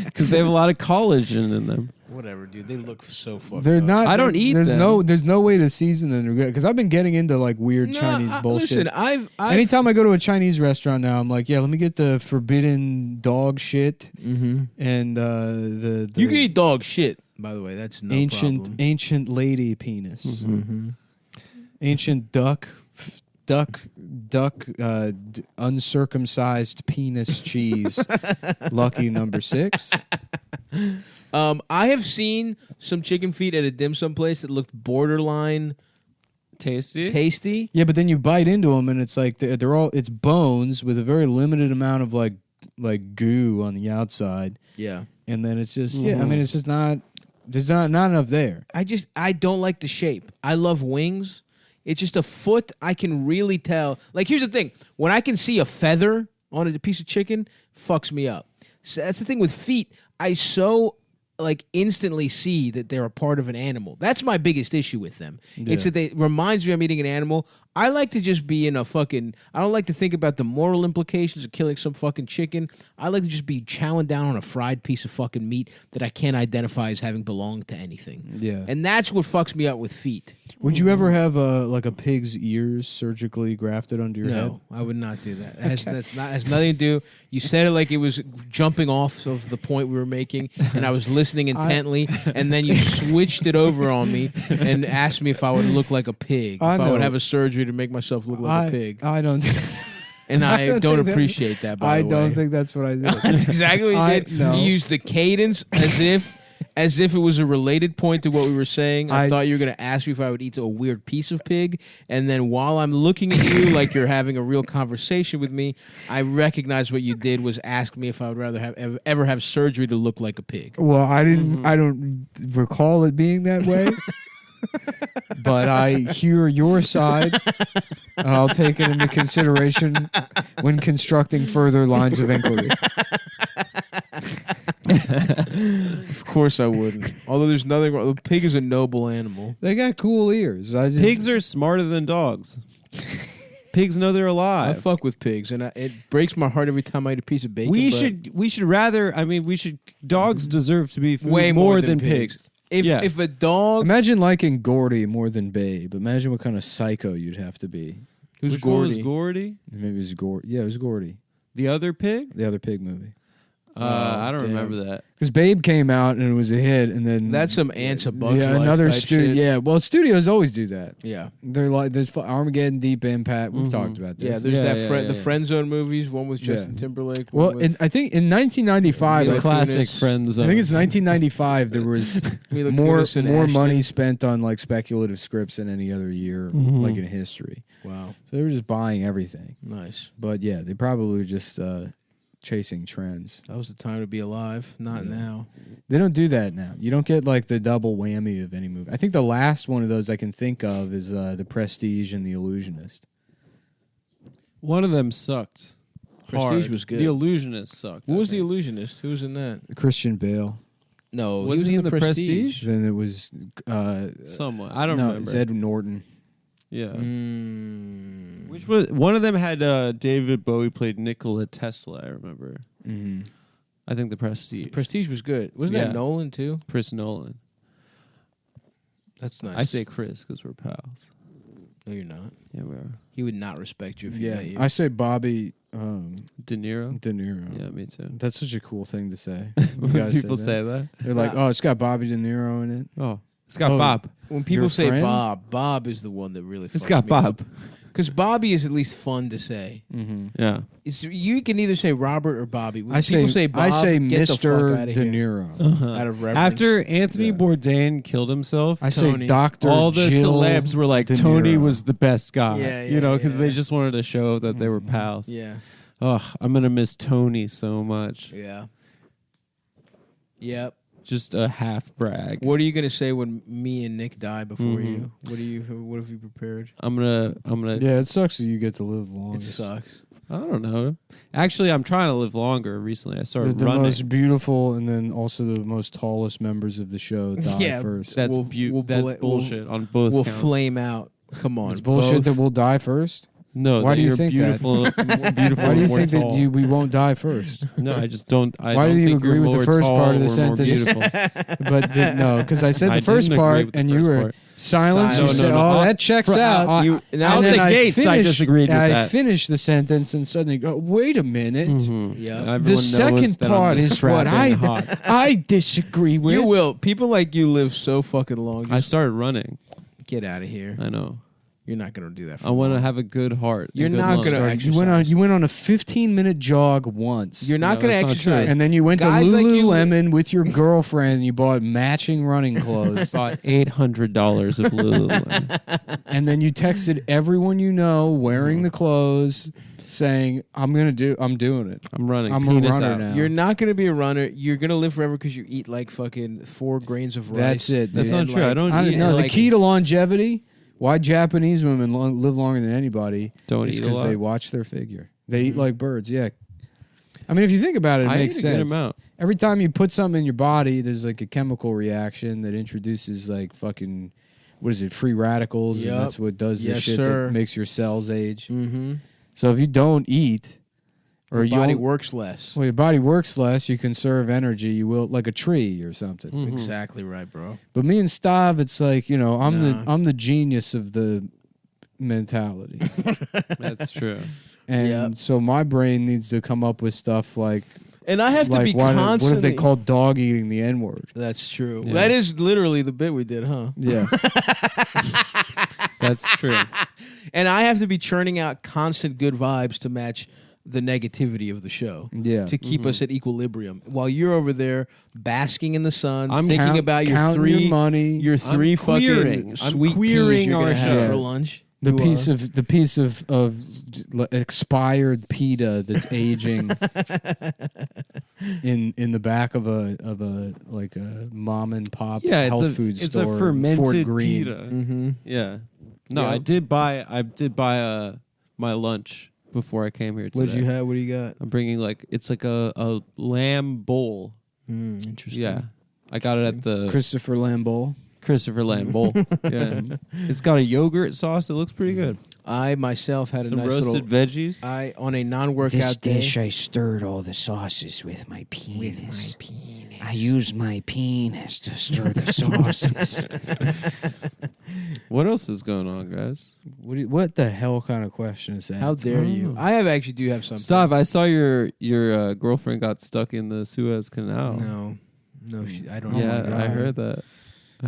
Because they have a lot of collagen in them. Whatever, dude. They look so fucked They're up. not. I don't eat there's them. There's no way to season them because I've been getting into like weird Chinese bullshit. Listen, I've Anytime I go to a Chinese restaurant now, I'm like, yeah, let me get the forbidden dog shit Mm-hmm. and the You can eat dog shit, by the way. That's no problem. ancient lady penis, Mm-hmm. ancient duck, uncircumcised penis cheese. Lucky number 6. I have seen some chicken feet at a dim sum place that looked borderline tasty. Yeah, but then you bite into them and it's like it's bones with a very limited amount of like goo on the outside, Yeah. and then it's just I mean it's just not there's not enough there. I don't like the shape. I love wings. It's just a foot. I can really tell. Like, here's the thing. When I can see a feather on a piece of chicken, fucks me up. So that's the thing with feet. I so instantly see that they're a part of an animal. That's my biggest issue with them. Yeah. It's that they reminds me I'm eating an animal. I like to just be in a fucking. I don't like to think about the moral implications of killing some fucking chicken. I like to just be chowing down on a fried piece of fucking meat that I can't identify as having belonged to anything. Yeah. And that's what fucks me up with feet. Would you ever have a pig's ears surgically grafted under your head? No, I would not do that. Has nothing to do. You said it like it was jumping off of the point we were making, and I was listening intently, and then you switched it over on me and asked me if I would look like a pig, if I would have a surgery to make myself look like a pig. I don't. And I don't think that- appreciate that, by I the way. don't think that's what I did. That's exactly what you did. No. You used the cadence as if it was a related point to what we were saying. I thought you were going to ask me if I would eat a weird piece of pig, and then while I'm looking at you like you're having a real conversation with me, I recognize what you did was ask me if I would rather ever have surgery to look like a pig. Well, I didn't. I don't recall it being that way. But I hear your side. I'll take it into consideration when constructing further lines of inquiry. Of course I wouldn't. Although there's nothing wrong. The pig is a noble animal. They got cool ears. Pigs are smarter than dogs. Pigs know they're I alive. fuck with pigs, and it breaks my heart every time I eat a piece of bacon. We but should rather. I mean, dogs deserve to be food way more than pigs. If a dog, Imagine liking Gordy more than Babe. Imagine what kind of psycho you'd have to be. Which one was Gordy? Maybe it was Gordy. Yeah, it was Gordy. The other pig? The other pig movie. I don't damn. remember that. Because Babe came out and it was a hit, and then That's some Ants of Bugs yeah, Life another type shit. Yeah, well, studios always do that. Yeah. They're like there's Armageddon, Deep Impact. We've talked about this. Yeah, there's the Friend Zone movies. One with Justin Timberlake. Well, I think in 1995, The Mila classic Kunis. Friend Zone. I think it's 1995. There was Mila more Kunis and more Ashton. money spent on like speculative scripts than any other year, like in history. Wow. So they were just buying everything. Nice. But yeah, they probably were just chasing trends. That was the time to be alive. Not now. They don't do that now. You don't get like the double whammy of any movie. I think the last one of those I can think of is The Prestige and The Illusionist. One of them sucked. Prestige Hard. was good. The Illusionist sucked. Who I was The think. Illusionist? Who was in that? Christian Bale. No, Was he in The Prestige? Then it was Someone. I don't remember. Ed Norton. Yeah. Mm. Which was one of them had David Bowie played Nikola Tesla, I remember. Mm-hmm. I think The Prestige. Prestige was good. Wasn't Yeah. that Nolan too? Chris Nolan. That's nice. I say Chris because we're pals. No, you're not. Yeah, we are. He would not respect you if he met you. I say Bobby De Niro? De Niro. Yeah, me too. That's such a cool thing to say. When people say that. They're like, oh, it's got Bobby De Niro in it. Oh, it's got Oh, Bob. When people Your say friend? Bob is the one that really. It's got Bob. Because Bobby is at least fun to say. Mm-hmm. Yeah. You can either say Robert or Bobby. When I people say Bob, Mr. get the fuck out of De here. Niro. Out of reverence. After Anthony Yeah. Bourdain killed himself, I say Tony. Dr. all the Jill celebs were like, De Tony Niro. was the best guy. Yeah, you know, because yeah. they just wanted to show that they were pals. Yeah. Ugh, I'm going to miss Tony so much. Yeah. Yep. Just a half brag. What are you gonna say when me and Nick die before you? What have you prepared? I'm gonna. Yeah, it sucks that you get to live long. It sucks. I don't know. Actually, I'm trying to live longer. Recently, I started The running. most beautiful and then also the most tallest members of the show die Yeah, first. That's we'll bullshit on both. We'll counts. flame out. Come on, It's bullshit both. that we'll die first. No, Why that do you you're think that? beautiful, beautiful. Why do you more think that tall. we won't die first? No, I just don't. I Why don't do you think agree you're with the more first tall part of the or more sentence? beautiful. But no, because I said I the first didn't agree part with the and you first were part. silent. You No, said, no. "Oh, that checks out." Out You- now and the then I gates, I finished- disagreed with I that. finished the sentence and suddenly go, "Wait a minute." Mhm. Yeah. Everyone The knows second that I'm part just is what strapping hot. I disagree with. You will. People like you live so fucking long. I Just started running. get out of here. I know. You're not gonna do that. For I want to long. have a good heart. and You're good not lungs. gonna exercise. You went on a 15-minute jog once. You're not No, gonna that's not exercise. true. and then you went to Guys like you- Lululemon with your girlfriend and you bought matching running clothes. Bought $800 of Lululemon. And then you texted everyone you know wearing the clothes saying, I'm doing it. I'm running. I'm a Penis runner out. now. You're not gonna be a runner. You're gonna live forever because you eat like fucking 4 grains of rice. That's it. That's dude. not true. I don't I eat don't know. like- The key to longevity, why Japanese women live longer than anybody, Don't is eat a because lot. they watch their figure. They eat like birds. Yeah. I mean, if you think about it, it I makes eat a good sense. amount. Every time you put something in your body, there's like a chemical reaction that introduces like fucking, what is it, free radicals, Yep. and that's what does the Yes, shit sir. that makes your cells age. Mm-hmm. So if you don't eat, or Your body you works less. well, your body works less, you conserve energy. You will like a tree or something. Mhm. Exactly right, bro. But me and Stav, it's like Nah. I'm the genius of the mentality, That's true. and Yep. so my brain needs to come up with stuff like And I have to be what constantly. if they call dog eating the N word? That's true. Yeah. That is literally the bit we did, huh? Yes. That's true. And I have to be churning out constant good vibes to match the negativity of the show. Yeah. To keep us at equilibrium, while you're over there basking in the sun, I'm thinking about your counting three your money. your three I'm fucking queering. I'm sweet queering peas you're our gonna have show. for lunch. The You piece are. of expired pita that's aging in the back of a like a mom and pop Yeah, health food it's store. a in fermented Fort Greene. pita. Mm-hmm. Yeah. No, Yeah. I did buy my lunch before I came here today. What did you have? What do you got? I'm bringing it's like a lamb bowl. Interesting. Yeah. I got it at the Christopher Lambeau. Christopher Lamb bowl. Yeah. It's got a yogurt sauce. It looks pretty good. I myself had Some a nice roasted little. veggies. I on a non-workout day. I stirred all the sauces with my penis. I used my penis to stir the sauces. What else is going on, guys? What the hell kind of question is that? How dare you? I actually do have something. Stav, I saw your girlfriend got stuck in the Suez Canal. No, I don't know. Yeah, I heard that.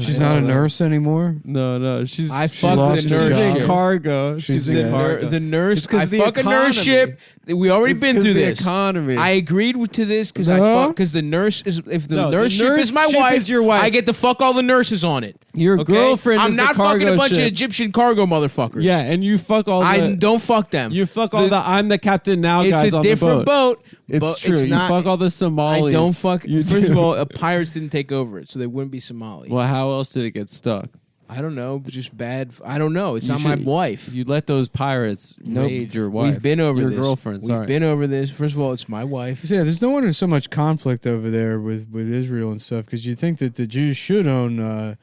She's not a nurse anymore? No. She's I fucked the nurse. She's in ship. cargo. She's in cargo. The nurse. It's I the fuck a nurse ship. We already been through this. Economy. I agreed to this because the nurse is. If the No, nurse ship is my wife, is your wife. I get to fuck all the nurses on it. Your girlfriend I'm is not the cargo fucking a bunch of ship. Egyptian cargo motherfuckers. Yeah, and you fuck all the... I don't fuck them. You fuck all the I'm the captain now it's guys a on different the boat. boat. It's but true. It's not, you fuck all the Somalis. I don't fuck. You First do. of all, pirates didn't take over it, so they wouldn't be Somali. Well, how else did it get stuck? I don't know. Just bad. I don't know. It's You not my should- wife. You let those pirates raid your wife. We've been over your this. girlfriend. We've Sorry. been over this. First of all, it's my wife. Yeah, there's no wonder so much conflict over there with Israel and stuff, because you think that the Jews should own a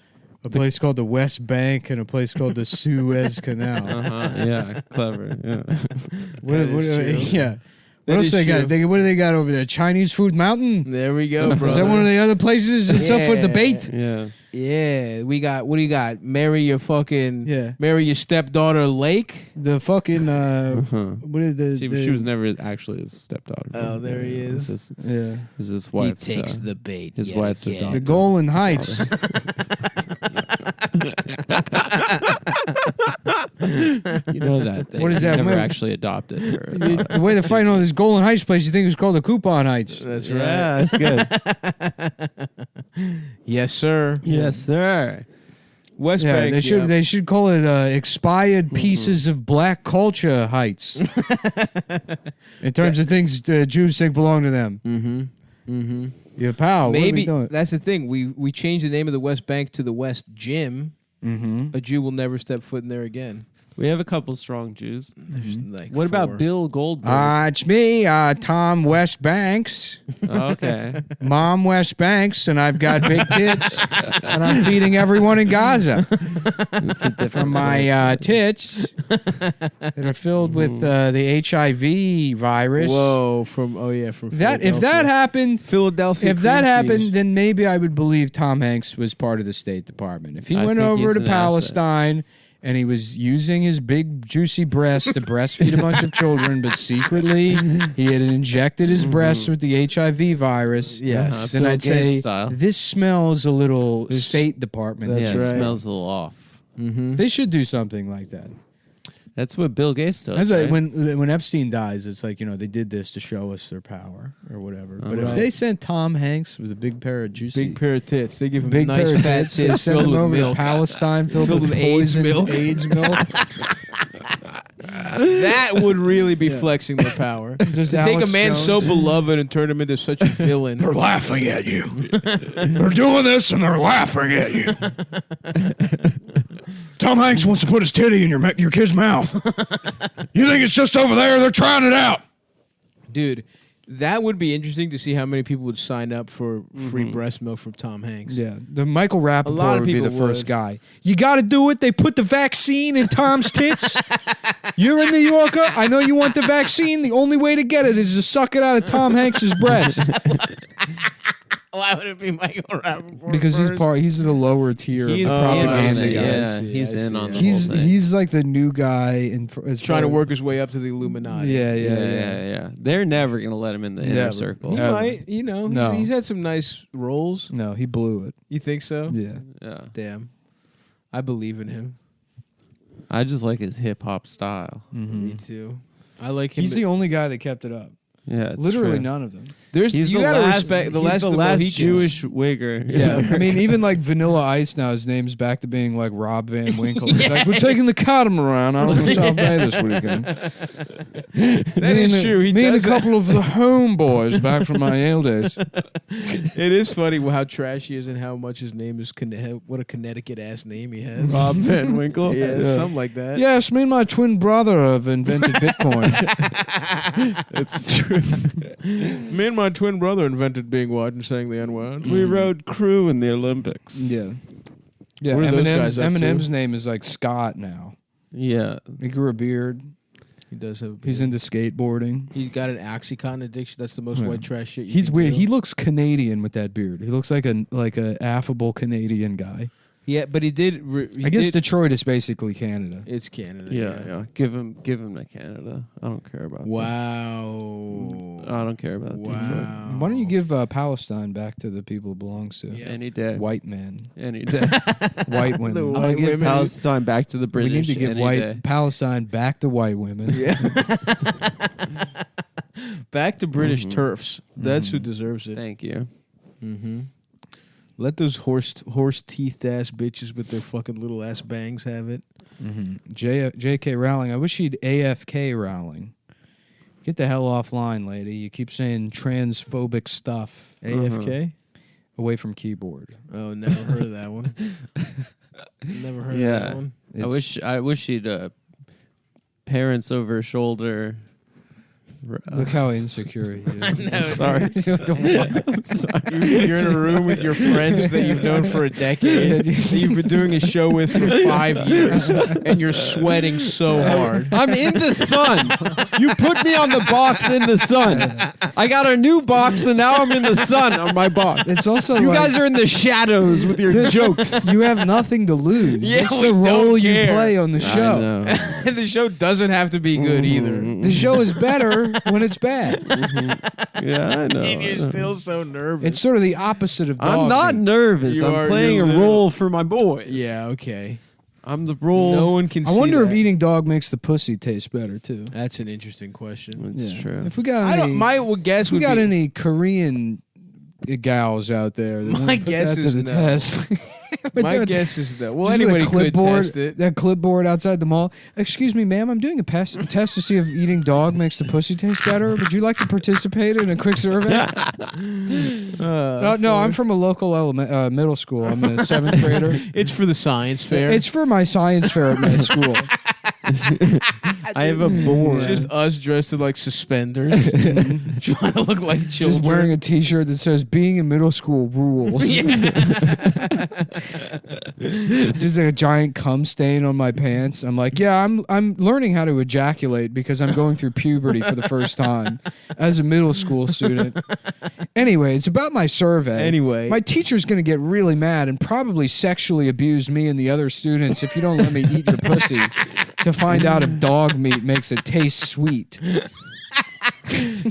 place called the West Bank and a place called the Suez Canal. Yeah, clever. Yeah. Yeah. That What else is they got? true. What do they got over there? Chinese Food Mountain? There we go, bro. Is that one of the other places and stuff with the bait? Yeah. Yeah, we got. What do you got? Marry your stepdaughter Lake. The fucking what is the? She was never actually his stepdaughter. Oh, there he is. Yeah, Is his wife's? He takes the bait. His yet wife's again. adopted. the Golan Heights. You know that. They What is that? Never Wait. actually adopted her. The way they're fighting all this Golan Heights place, you think it's called the Coupon Heights? That's Yeah, that's good. Yes, sir. Yes, sir. West Yeah, Bank. they should call it expired pieces of black culture Heights. In terms of things Jews think belong to them. Mm-hmm. Yeah, pal. Maybe what are we doing? that's the thing. We changed the name of the West Bank to the West Gym. Mm-hmm. A Jew will never step foot in there again. We have a couple strong Jews. There's like What four. about Bill Goldberg? It's me, Tom West Banks, Okay. Mom West Banks, and I've got big tits, and I'm feeding everyone in Gaza from my tits that are filled with the HIV virus. Whoa! From That if that happened, Philadelphia. if that cream happened, cheese. then maybe I would believe Tom Hanks was part of the State Department. If he I went think over he's to an Palestine and he was using his big juicy breasts to breastfeed a bunch of children, but secretly he had injected his breasts with the HIV virus, Yes. then Bill I'd Gates say style. this smells a little State Department. That's Yeah, right. it smells a little off. Mm-hmm. They should do something like that. That's what Bill Gates does. That's like right? when Epstein dies, it's like, they did this to show us their power or whatever. But if right. they sent Tom Hanks with a big pair of juicy, Big pair of tits. They give him big nice pair of fat tits, they tits send filled them with over milk. to Palestine filled Filled with with AIDS poison, milk. AIDS milk. That would really be flexing their power. Just To take Alex a man Jones. so beloved and turn him into such a villain. They're laughing at you. They're doing this and they're laughing at you. Tom Hanks wants to put his titty in your kid's mouth. You think it's just over there? They're trying it out. Dude, that would be interesting to see how many people would sign up for free breast milk from Tom Hanks. Yeah, the Michael lot Rappaport of would be people the first would. guy. You got to do it. They put the vaccine in Tom's tits. You're a New Yorker. I know you want the vaccine. The only way to get it is to suck it out of Tom Hanks's breast Why would it be Michael Rappaport? because he's the lower tier He's of in on propaganda it, guys. Yeah, I see, he's I in see, on I the see. whole He's thing. he's like the new guy as trying to far- work his way up to the Illuminati. Yeah. They're never gonna let him in the inner Never. circle. He Ever. might, No. he's had some nice roles. No, he blew it. You think so? Yeah. Yeah. Damn. I believe in him. I just like his hip hop style. Me too. I like him. He's the only guy that kept it up. Yeah, it's Literally true. none of them. There's He's you the gotta last, respect the he's last the of the last Mohicans. Jewish wigger. Yeah, I mean, even like Vanilla Ice now, his name's back to being like Rob Van Winkle. He's like, we're taking the catamaran out of the South Bay this weekend. That is true. He Me and a does that. couple of the homeboys back from my Yale days. It is funny how trash he is and how much his name is. What a Connecticut ass name he has. Rob Van Winkle. Yeah, something like that. Yes, me and my twin brother have invented Bitcoin. It's true. Me and my twin brother invented being white and saying the N-word. We rode crew in the Olympics. Yeah. What are those guys up to? Eminem's name is like Scott now. Yeah. He grew a beard. He does have. He's into skateboarding. He's got an OxyContin addiction. That's the most Yeah. white trash shit. He's can weird. do. He looks Canadian with that beard. He looks like a affable Canadian guy. Yeah, but he did. I guess Detroit is basically Canada. It's Canada. Yeah. Give him to Canada. I don't care about. Wow. I don't care about Detroit. Why don't you give Palestine back to the people it belongs to? Yeah. Any day. White men. Any day. White women. I'll give Palestine back to the We British. need to give Palestine back to white women. Yeah. Back to British turfs. That's who deserves it. Thank you. Mm-hmm. Let those horse teethed ass bitches with their fucking little ass bangs have it. Mm-hmm. J.K. Rowling. I wish she'd AFK Rowling. Get the hell offline, lady. You keep saying transphobic stuff. AFK? Away from keyboard. Oh, never heard of that one. Never heard of that one. I wish she'd parents over shoulder. Look how insecure he is. I know. I'm sorry. I'm sorry. You're in a room with your friends that you've known for a decade, that you've been doing a show with for 5 years, and you're sweating so hard. I'm in the sun. You put me on the box in the sun. I got a new box, and now I'm in the sun on my box. It's also You like, guys are in the shadows with your jokes. you have nothing to lose. Yeah, it's we the role don't you care. play on the show. And the show doesn't have to be good either. The show is better when it's bad. Yeah, I know. And you're still so nervous. It's sort of the opposite of dog I'm not meat. nervous. You I'm are- playing you're a little- role for my boys. Yeah, okay. I'm the role. No one can I see wonder if that. eating dog makes the pussy taste better too. That's an interesting question. It's true. If we got I any, don't. My guess if we would got be any Korean gals out there, that My wanna put guess that is to the no. test. My guess is that. Well, Just with anybody a could clipboard, test it. that clipboard outside the mall. Excuse me, ma'am. I'm doing a test to see if eating dog makes the pussy taste better. Would you like to participate in a quick survey? No, I'm from a local middle school. I'm a 7th grader. It's for the science fair. It's for my science fair at my school. I have a board. It's just us dressed in like suspenders, trying to look like children. Just wearing a T-shirt that says "Being in middle school rules." Just a giant cum stain on my pants. I'm like, yeah, I'm learning how to ejaculate because I'm going through puberty for the first time as a middle school student. Anyway, it's about my survey. Anyway. My teacher's going to get really mad and probably sexually abuse me and the other students if you don't let me eat your pussy to find out if dog meat makes it taste sweet.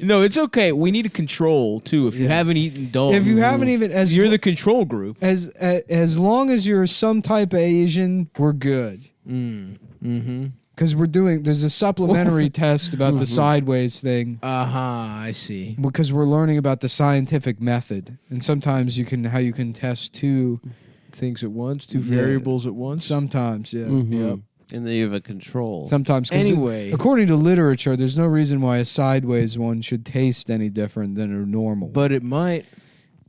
No, it's okay. We need a control too. If you haven't eaten dog, If you haven't even you're the control group. as long as you're some type of Asian, we're good. Mm-hmm. Because there's a supplementary test about the sideways thing. I see. Because we're learning about the scientific method, and sometimes you can test two Things at once, two variables at once. Sometimes, yeah. Yep. And then you have a control. Sometimes. 'Cause Anyway. according to literature, there's no reason why a sideways one should taste any different than a normal. But it might.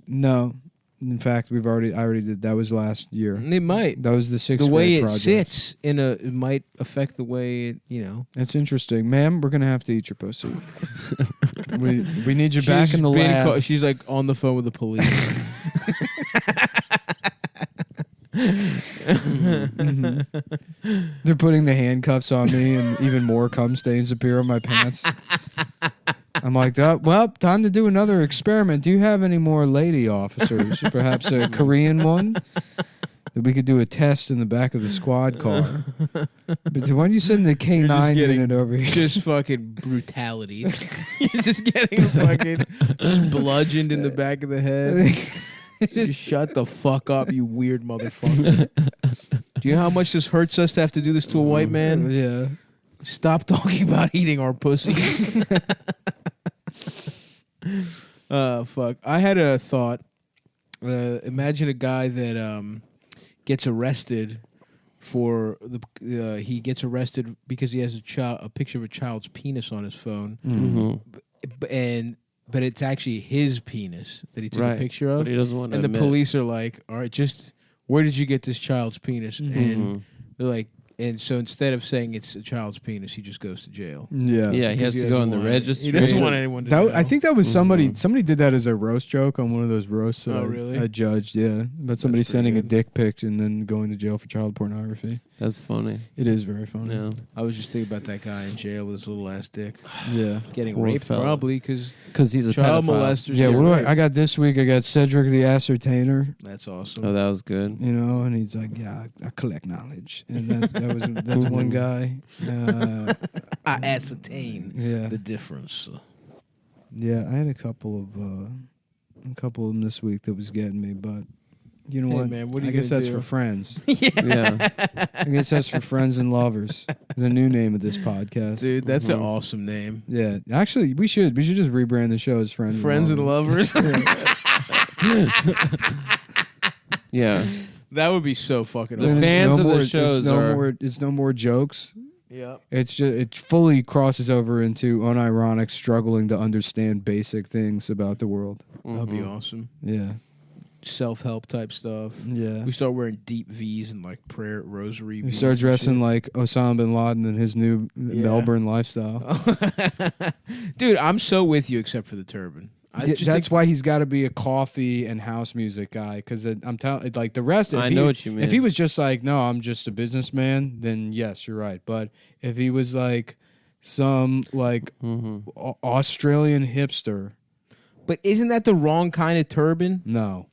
No, in fact, I already did. That was last year. It might. That was the 6th The way grade it project. sits it might affect the way it, That's interesting, ma'am. We're gonna have to eat your pussy. we need you back in the been lab. she's like on the phone with the police. They're putting the handcuffs on me, and even more cum stains appear on my pants. I'm like, well, time to do another experiment. Do you have any more lady officers? Perhaps a Korean one? That we could do a test in the back of the squad car. But why don't you send the K9 unit over here? Just fucking brutality. You're just getting fucking just bludgeoned in the back of the head. Just shut the fuck up, you weird motherfucker. Do you know how much this hurts us to have to do this to a white man? Yeah. Stop talking about eating our pussy. Fuck. I had a thought. Imagine a guy that gets arrested for he gets arrested because he has a picture of a child's penis on his phone, but it's actually his penis that he took a picture of. But he doesn't want to and the admit. police are like, all right, just where did you get this child's penis? And they're like, and so instead of saying it's a child's penis, he just goes to jail. Yeah. Yeah, he has to go in the registry. He doesn't want anyone to know. I think that was somebody did that as a roast joke on one of those roasts that Oh, really? I judged, yeah. About somebody pretty sending a good. dick pic and then going to jail for child pornography. That's funny. It is very funny. Yeah. I was just thinking about that guy in jail with his little ass dick. Yeah. Getting Poor raped fella. probably because He's a child pedophile. molesters. Yeah, get what do raped. I got this week? I got Cedric the Ascertainer, That's awesome. Oh, that was good. you know, and he's like, yeah, I collect knowledge. And that's one guy. I ascertain Yeah. the difference. Yeah, I had a couple of them this week that was getting me, but you know Hey, what? man, what are I you guess gonna that's do? for friends. Yeah. I guess that's for friends and lovers. The new name of this podcast. Dude, that's Mhm. an awesome name. Yeah, actually, we should just rebrand the show as Friends. Friends and lovers. Yeah. That would be so fucking The And awesome. it's fans of the more, shows it's no are- more. It's no more jokes. Yeah. It's just it fully crosses over into unironic struggling to understand basic things about the world. That'd be Mhm. awesome. Yeah, Self-help type stuff. yeah. We start wearing deep V's and like prayer rosary. We V's start and dressing shit. like Osama bin Laden in his new Melbourne lifestyle. Dude, I'm so with you except for the turban. I Yeah, just that's think- why he's got to be a coffee and house music guy. Because I'm telling, like the rest. I know what you mean. If he was just like, no, I'm just a businessman, then yes, you're right. But if he was like some like Australian hipster, But isn't that the wrong kind of turban? no.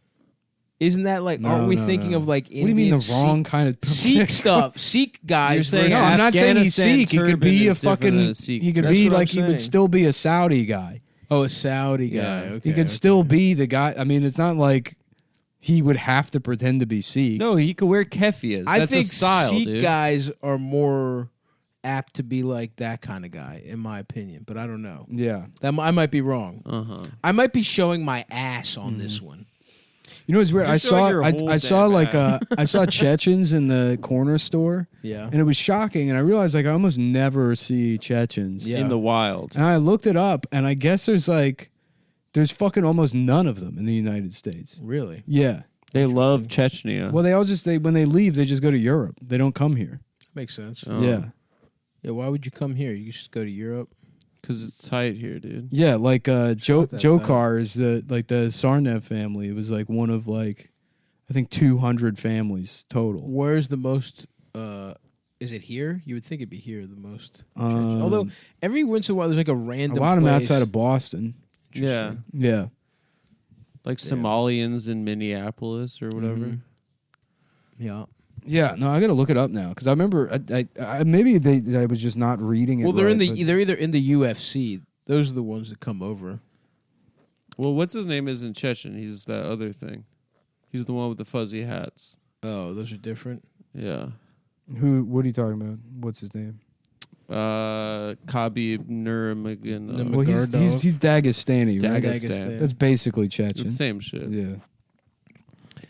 Isn't that like? No, aren't we no, thinking no. of like What do you mean the Indian wrong kind of Sikh stuff? Sikh guys. You're saying No, versus- I'm not saying he's Afghanistan Sikh. He could turban be a is different than fucking. a Sikh. He could That's be what I'm like he would saying. still be a Saudi guy. Oh, a Saudi guy. Yeah. Okay, He could okay. still be the guy. I mean, it's not like he would have to pretend to be Sikh. No, he could wear keffiyehs. I That's think a style, Sikh dude. guys are more apt to be like that kind of guy, in my opinion. But I don't know. Yeah. I might be wrong. Uh-huh. I might be showing my ass on Mm-hmm. this one. You know what's weird? You're showing your whole I saw damn like ass. I saw Chechens in the corner store, Yeah. and it was shocking. And I realized like I almost never see Chechens. Yeah. In the wild. And I looked it up, and I guess there's fucking almost none of them in the United States. Really? Yeah. They love Chechnya. Well, when they leave, they just go to Europe. They don't come here. Makes sense. Oh. Yeah. Yeah. Why would you come here? You should go to Europe. Because it's tight here, dude. Yeah, like not that Jokar is the Sarnev family. It was like one of like I think 200 families total. Where's the most? Is it here? You would think it'd be here the most. Um, Although every once in a while there's like a A random. lot of them place. outside of Boston. Yeah. Yeah. Like Damn. Somalians in Minneapolis or whatever. Mhm. Yeah. Yeah, no, I got to look it up now because I remember I maybe I was just not reading it. Well, they're in right, the they're either in the UFC. Those are the ones that come over. Well, what's his name isn't Chechen. He's that other thing. He's the one with the fuzzy hats. Oh, those are different. Yeah. Who? What are you talking about? What's his name? Khabib Nurmagomedov. Well, he's Dagestani, right? Dagestan. That's basically Chechen. It's the same shit. Yeah.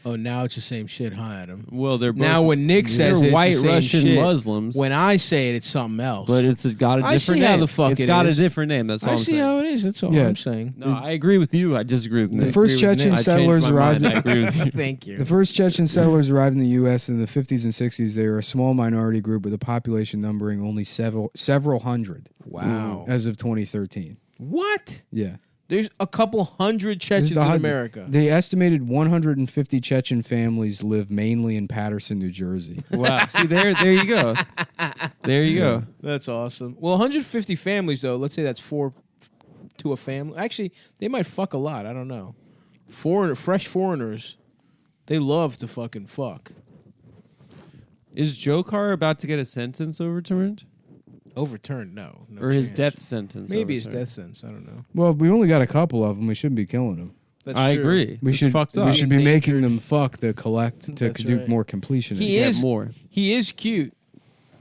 Oh, now it's the same shit, huh, Adam? Well, they're both Now when Nick says they're it, white it's the same Russian shit. Muslims, When I say it, it's something else. but it's got a I different see name. how the fuck it's it got is. a different name. That's all I I'm see saying. how it is. That's all Yeah. I'm saying. No, I agree with you. I disagree with The Nick. first Agree with Chechen Nick. I changed settlers my arrived mind. I agree with you. Thank you. The first Chechen settlers arrived in the U.S. in the 50s and 60s. They were a small minority group with a population numbering only several hundred Wow. as of 2013. What? Yeah. There's a couple hundred Chechens in America. The estimated 150 Chechen families live mainly in Paterson, New Jersey. Wow. See, there you go. There you go. That's awesome. Well, 150 families, though. Let's say that's 4 to a family. Actually, they might fuck a lot. I don't know. Fresh foreigners, they love to fucking fuck. Is Jokar about to get a sentence overturned? Overturned? No. Or his chance. death sentence? Maybe his overturned? death sentence. I don't know. Well, we only got a couple of them. We shouldn't be killing them. That's I true. agree. We It's should fucked up. we should be making Endangered. them fuck to collect to That's do right. more completion. He Get is more. He is cute.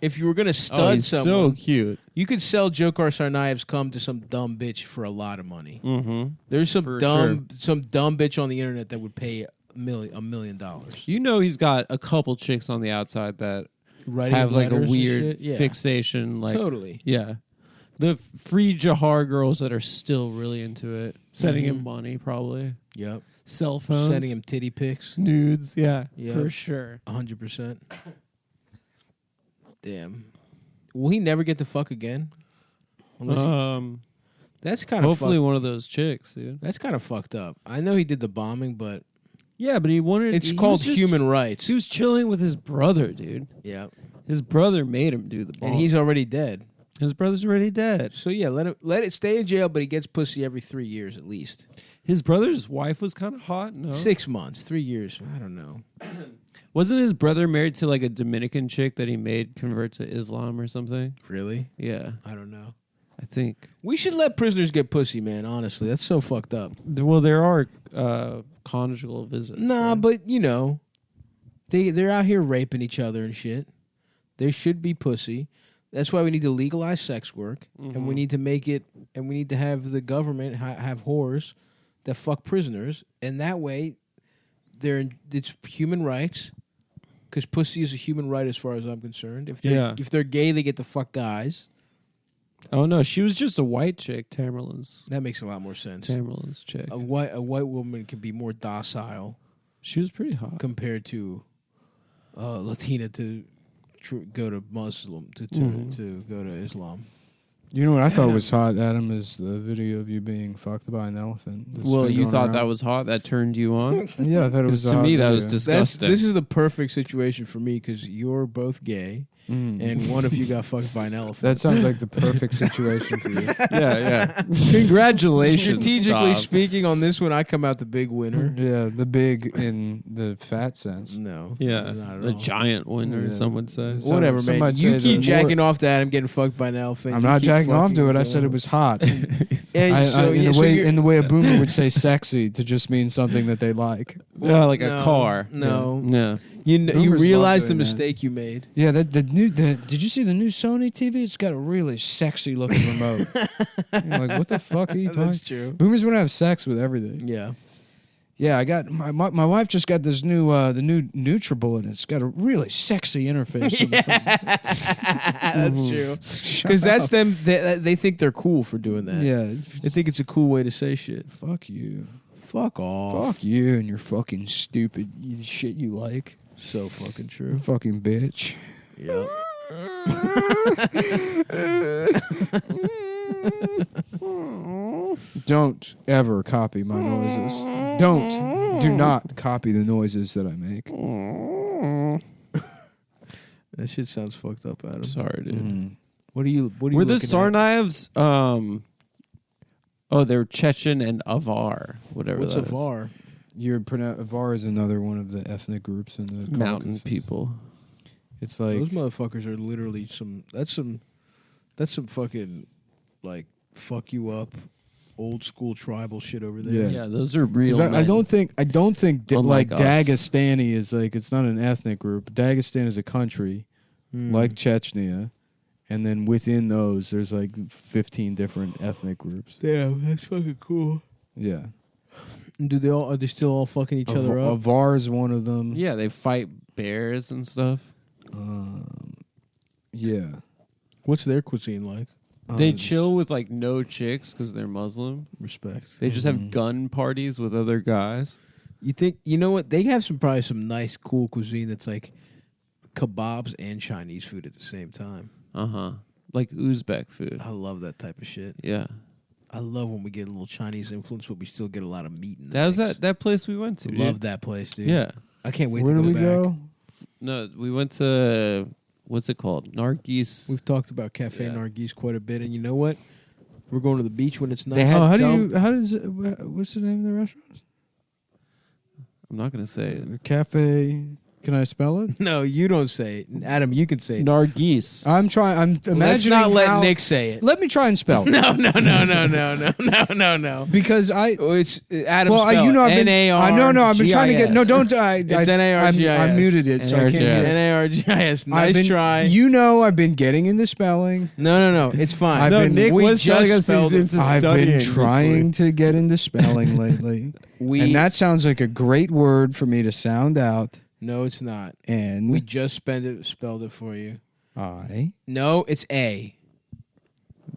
If you were gonna stud Oh, he's someone, so cute. you could sell Jokar Tsarnaev's cum to some dumb bitch for a lot of money. Mm-hmm. There's some For dumb bitch on the internet that would pay $1 million. You know he's got a couple chicks on the outside that Writing have like a letters and weird shit. Yeah. fixation. Like, Totally. yeah. The free Jahar girls that are still really into it. Sending him money, probably. Yep. Cell phones. Sending him titty pics. nudes. Yeah, Yeah. for sure. 100%. Damn. Will he never get to fuck again? Unless that's kind of Hopefully one of those chicks, dude. that's kind of fucked up. I know he did the bombing, but Yeah, but he wanted. it's he called was just- human rights. He was chilling with his brother, dude. Yeah. His brother made him do the bong. And he's already dead. His brother's already dead. So yeah, let it stay in jail, but he gets pussy every 3 years at least. His brother's wife was kind of hot. No, 6 months, 3 years. I don't know. Wasn't his brother married to like a Dominican chick that he made convert to Islam or something? Really? Yeah, I don't know. I think. We should let prisoners get pussy, man. Honestly, that's so fucked up. Well, there are conjugal visits. Nah, right? but you know, they're out here raping each other and shit. There should be pussy. That's why we need to legalize sex work, and we need to make it, and we need to have the government have whores that fuck prisoners, and that way, it's human rights, because pussy is a human right as far as I'm concerned. If they're gay, they get to fuck guys. Oh no, she was just a white chick, Tamerlane's That makes a lot more sense. Tamerlane's chick. A white woman can be more docile She was pretty hot. compared to Latina to go to Muslim to go to Islam. You know what I thought was hot, Adam, is the video of you being fucked by an elephant. that's Well, been you going thought around. that was hot? That turned you on? Yeah, I thought it was a To hot me, that was video. disgusting. This is the perfect situation for me because you're both gay, and one of you got fucked by an elephant. That sounds like the perfect situation for you. yeah. Congratulations. Strategically Stav. speaking, on this one, I come out the big winner. Yeah, the big in the fat sense. No, Yeah, not at the all. giant winner, Yeah. some would say. So- Whatever, some man. might You say keep the jacking off that I'm getting fucked by an elephant. I'm You not keep jacking off to it. I fucking said it was hot. And so, in yeah, the so way you're- in the way a boomer would say "sexy" to just mean something that they like. Yeah, like No, a car. No, Yeah. you Boomers realize love the doing that. mistake you made. Yeah, did you see the new Sony TV? It's got a really sexy looking remote. You're like, what the fuck are you talking? That's true. Boomers want to have sex with everything. Yeah. Yeah, I got my wife just got this new the new NutriBullet. And it's got a really sexy interface. on the front. That's true. Shut Because that's up. them. They think they're cool for doing that. Yeah, They think it's a cool way to say shit. fuck you, Fuck off. fuck you, and your fucking stupid shit you like. So fucking You true. fucking bitch. Yep. Don't ever copy my noises. Do not copy the noises that I make. That shit sounds fucked up, Adam. Sorry, dude. What are you? Were the looking at? Tsarnaevs? Oh, they're Chechen and Avar, whatever. What's that a is. var? Avar is another one of the ethnic groups in the Mountain Caucasus. people. It's like Those motherfuckers are literally some. That's some fucking like fuck you up, old school tribal shit over there. Yeah. Yeah, those are real. 'cause I don't think Unlike like us. Dagestani is like it's not an ethnic group. Dagestan is a country like Chechnya, and then within those there's like 15 different ethnic groups. Damn, that's fucking cool. Yeah, Do they all? Are they still all fucking each other up? Avar is one of them. Yeah, they fight bears and stuff. Yeah. What's their cuisine like? They It's- chill with like no chicks because they're Muslim. Respect. They just have gun parties with other guys. You think you know what? They have probably some nice, cool cuisine that's like kebabs and Chinese food at the same time. Like Uzbek food. I love that type of shit. Yeah. I love when we get a little Chinese influence, but we still get a lot of meat in the That was mix. that place we went to. Love dude. that place, dude. Yeah. I can't wait Where to do go we back. go? No, we went to what's it called? Nargis. We've talked about Cafe Yeah. Nargis quite a bit, and you know what? We're going to the beach when it's nice. They had How dump- does it, what's the name of the restaurant? I'm not gonna say it. Cafe. Can I spell it? No, you don't say it. Adam, you can say it. Nargis. I'm trying. I'm imagining. Let's not let how- Nick say it. Let me try and spell it. No. Because I. Oh, it's Adam. Well, spell you know, it. I've been. I've been trying to get. No, don't. It's NARGIS. I muted it, so I can't. NARGIS. use it. NARGIS. I've Nice been, try. You know, I've been getting into spelling. No. It's fine. I've been- Nick we was just telling us spelled he's it. into I've studying. been this trying week. to get into spelling lately, and that sounds like a great word for me to sound out. No, it's not. And We just spelled it for you. I. No, it's A.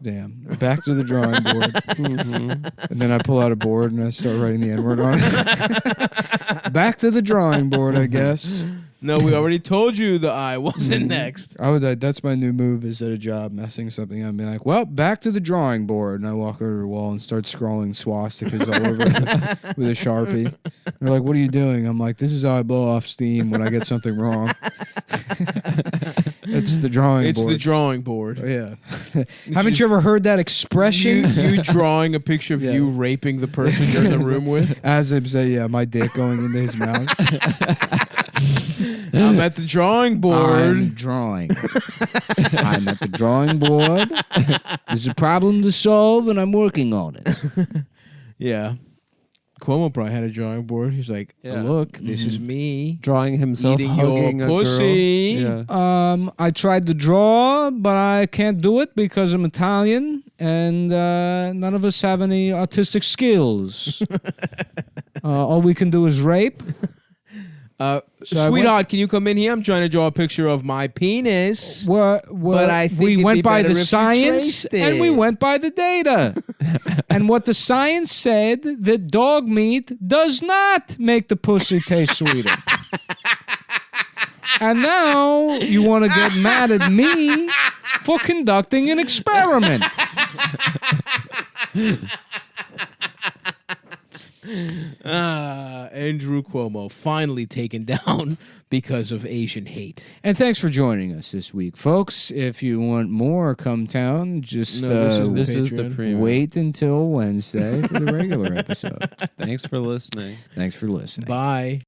Damn. Back to the drawing board. And then I pull out a board and I start writing the N-word on it. Back to the drawing board, I guess. No, we already told you the I wasn't next. That's my new move is at a job messing something up and be like, well, back to the drawing board. And I walk over to the wall and start scrawling swastikas all over it with a Sharpie. They're like, what are you doing? I'm like, this is how I blow off steam when I get something wrong. It's the drawing It's board. the drawing board. Yeah. Haven't you ever heard that expression? You drawing a picture of you raping the person you're in the room with? As if say, yeah, my dick going into his mouth. I'm at the drawing board. I'm drawing. I'm at the drawing board. There's a problem to solve, and I'm working on it. Yeah. Cuomo probably had a drawing board. He's like, Yeah. look, this is me Drawing himself eating hugging your a pussy. girl. Yeah. I tried to draw, but I can't do it because I'm Italian, and none of us have any artistic skills. All we can do is rape. Sweetheart, can you come in here? I'm trying to draw a picture of my penis. But I think we it'd went be by better the if you science traced and we it. went by the data. And what the science said, that dog meat does not make the pussy taste sweeter. And now you want to get mad at me for conducting an experiment. Andrew Cuomo finally taken down because of Asian hate. And thanks for joining us this week, folks. If you want more Cumtown, just This is the Patreon. premium. wait until Wednesday for the regular episode. Thanks for listening. Thanks for listening. Bye.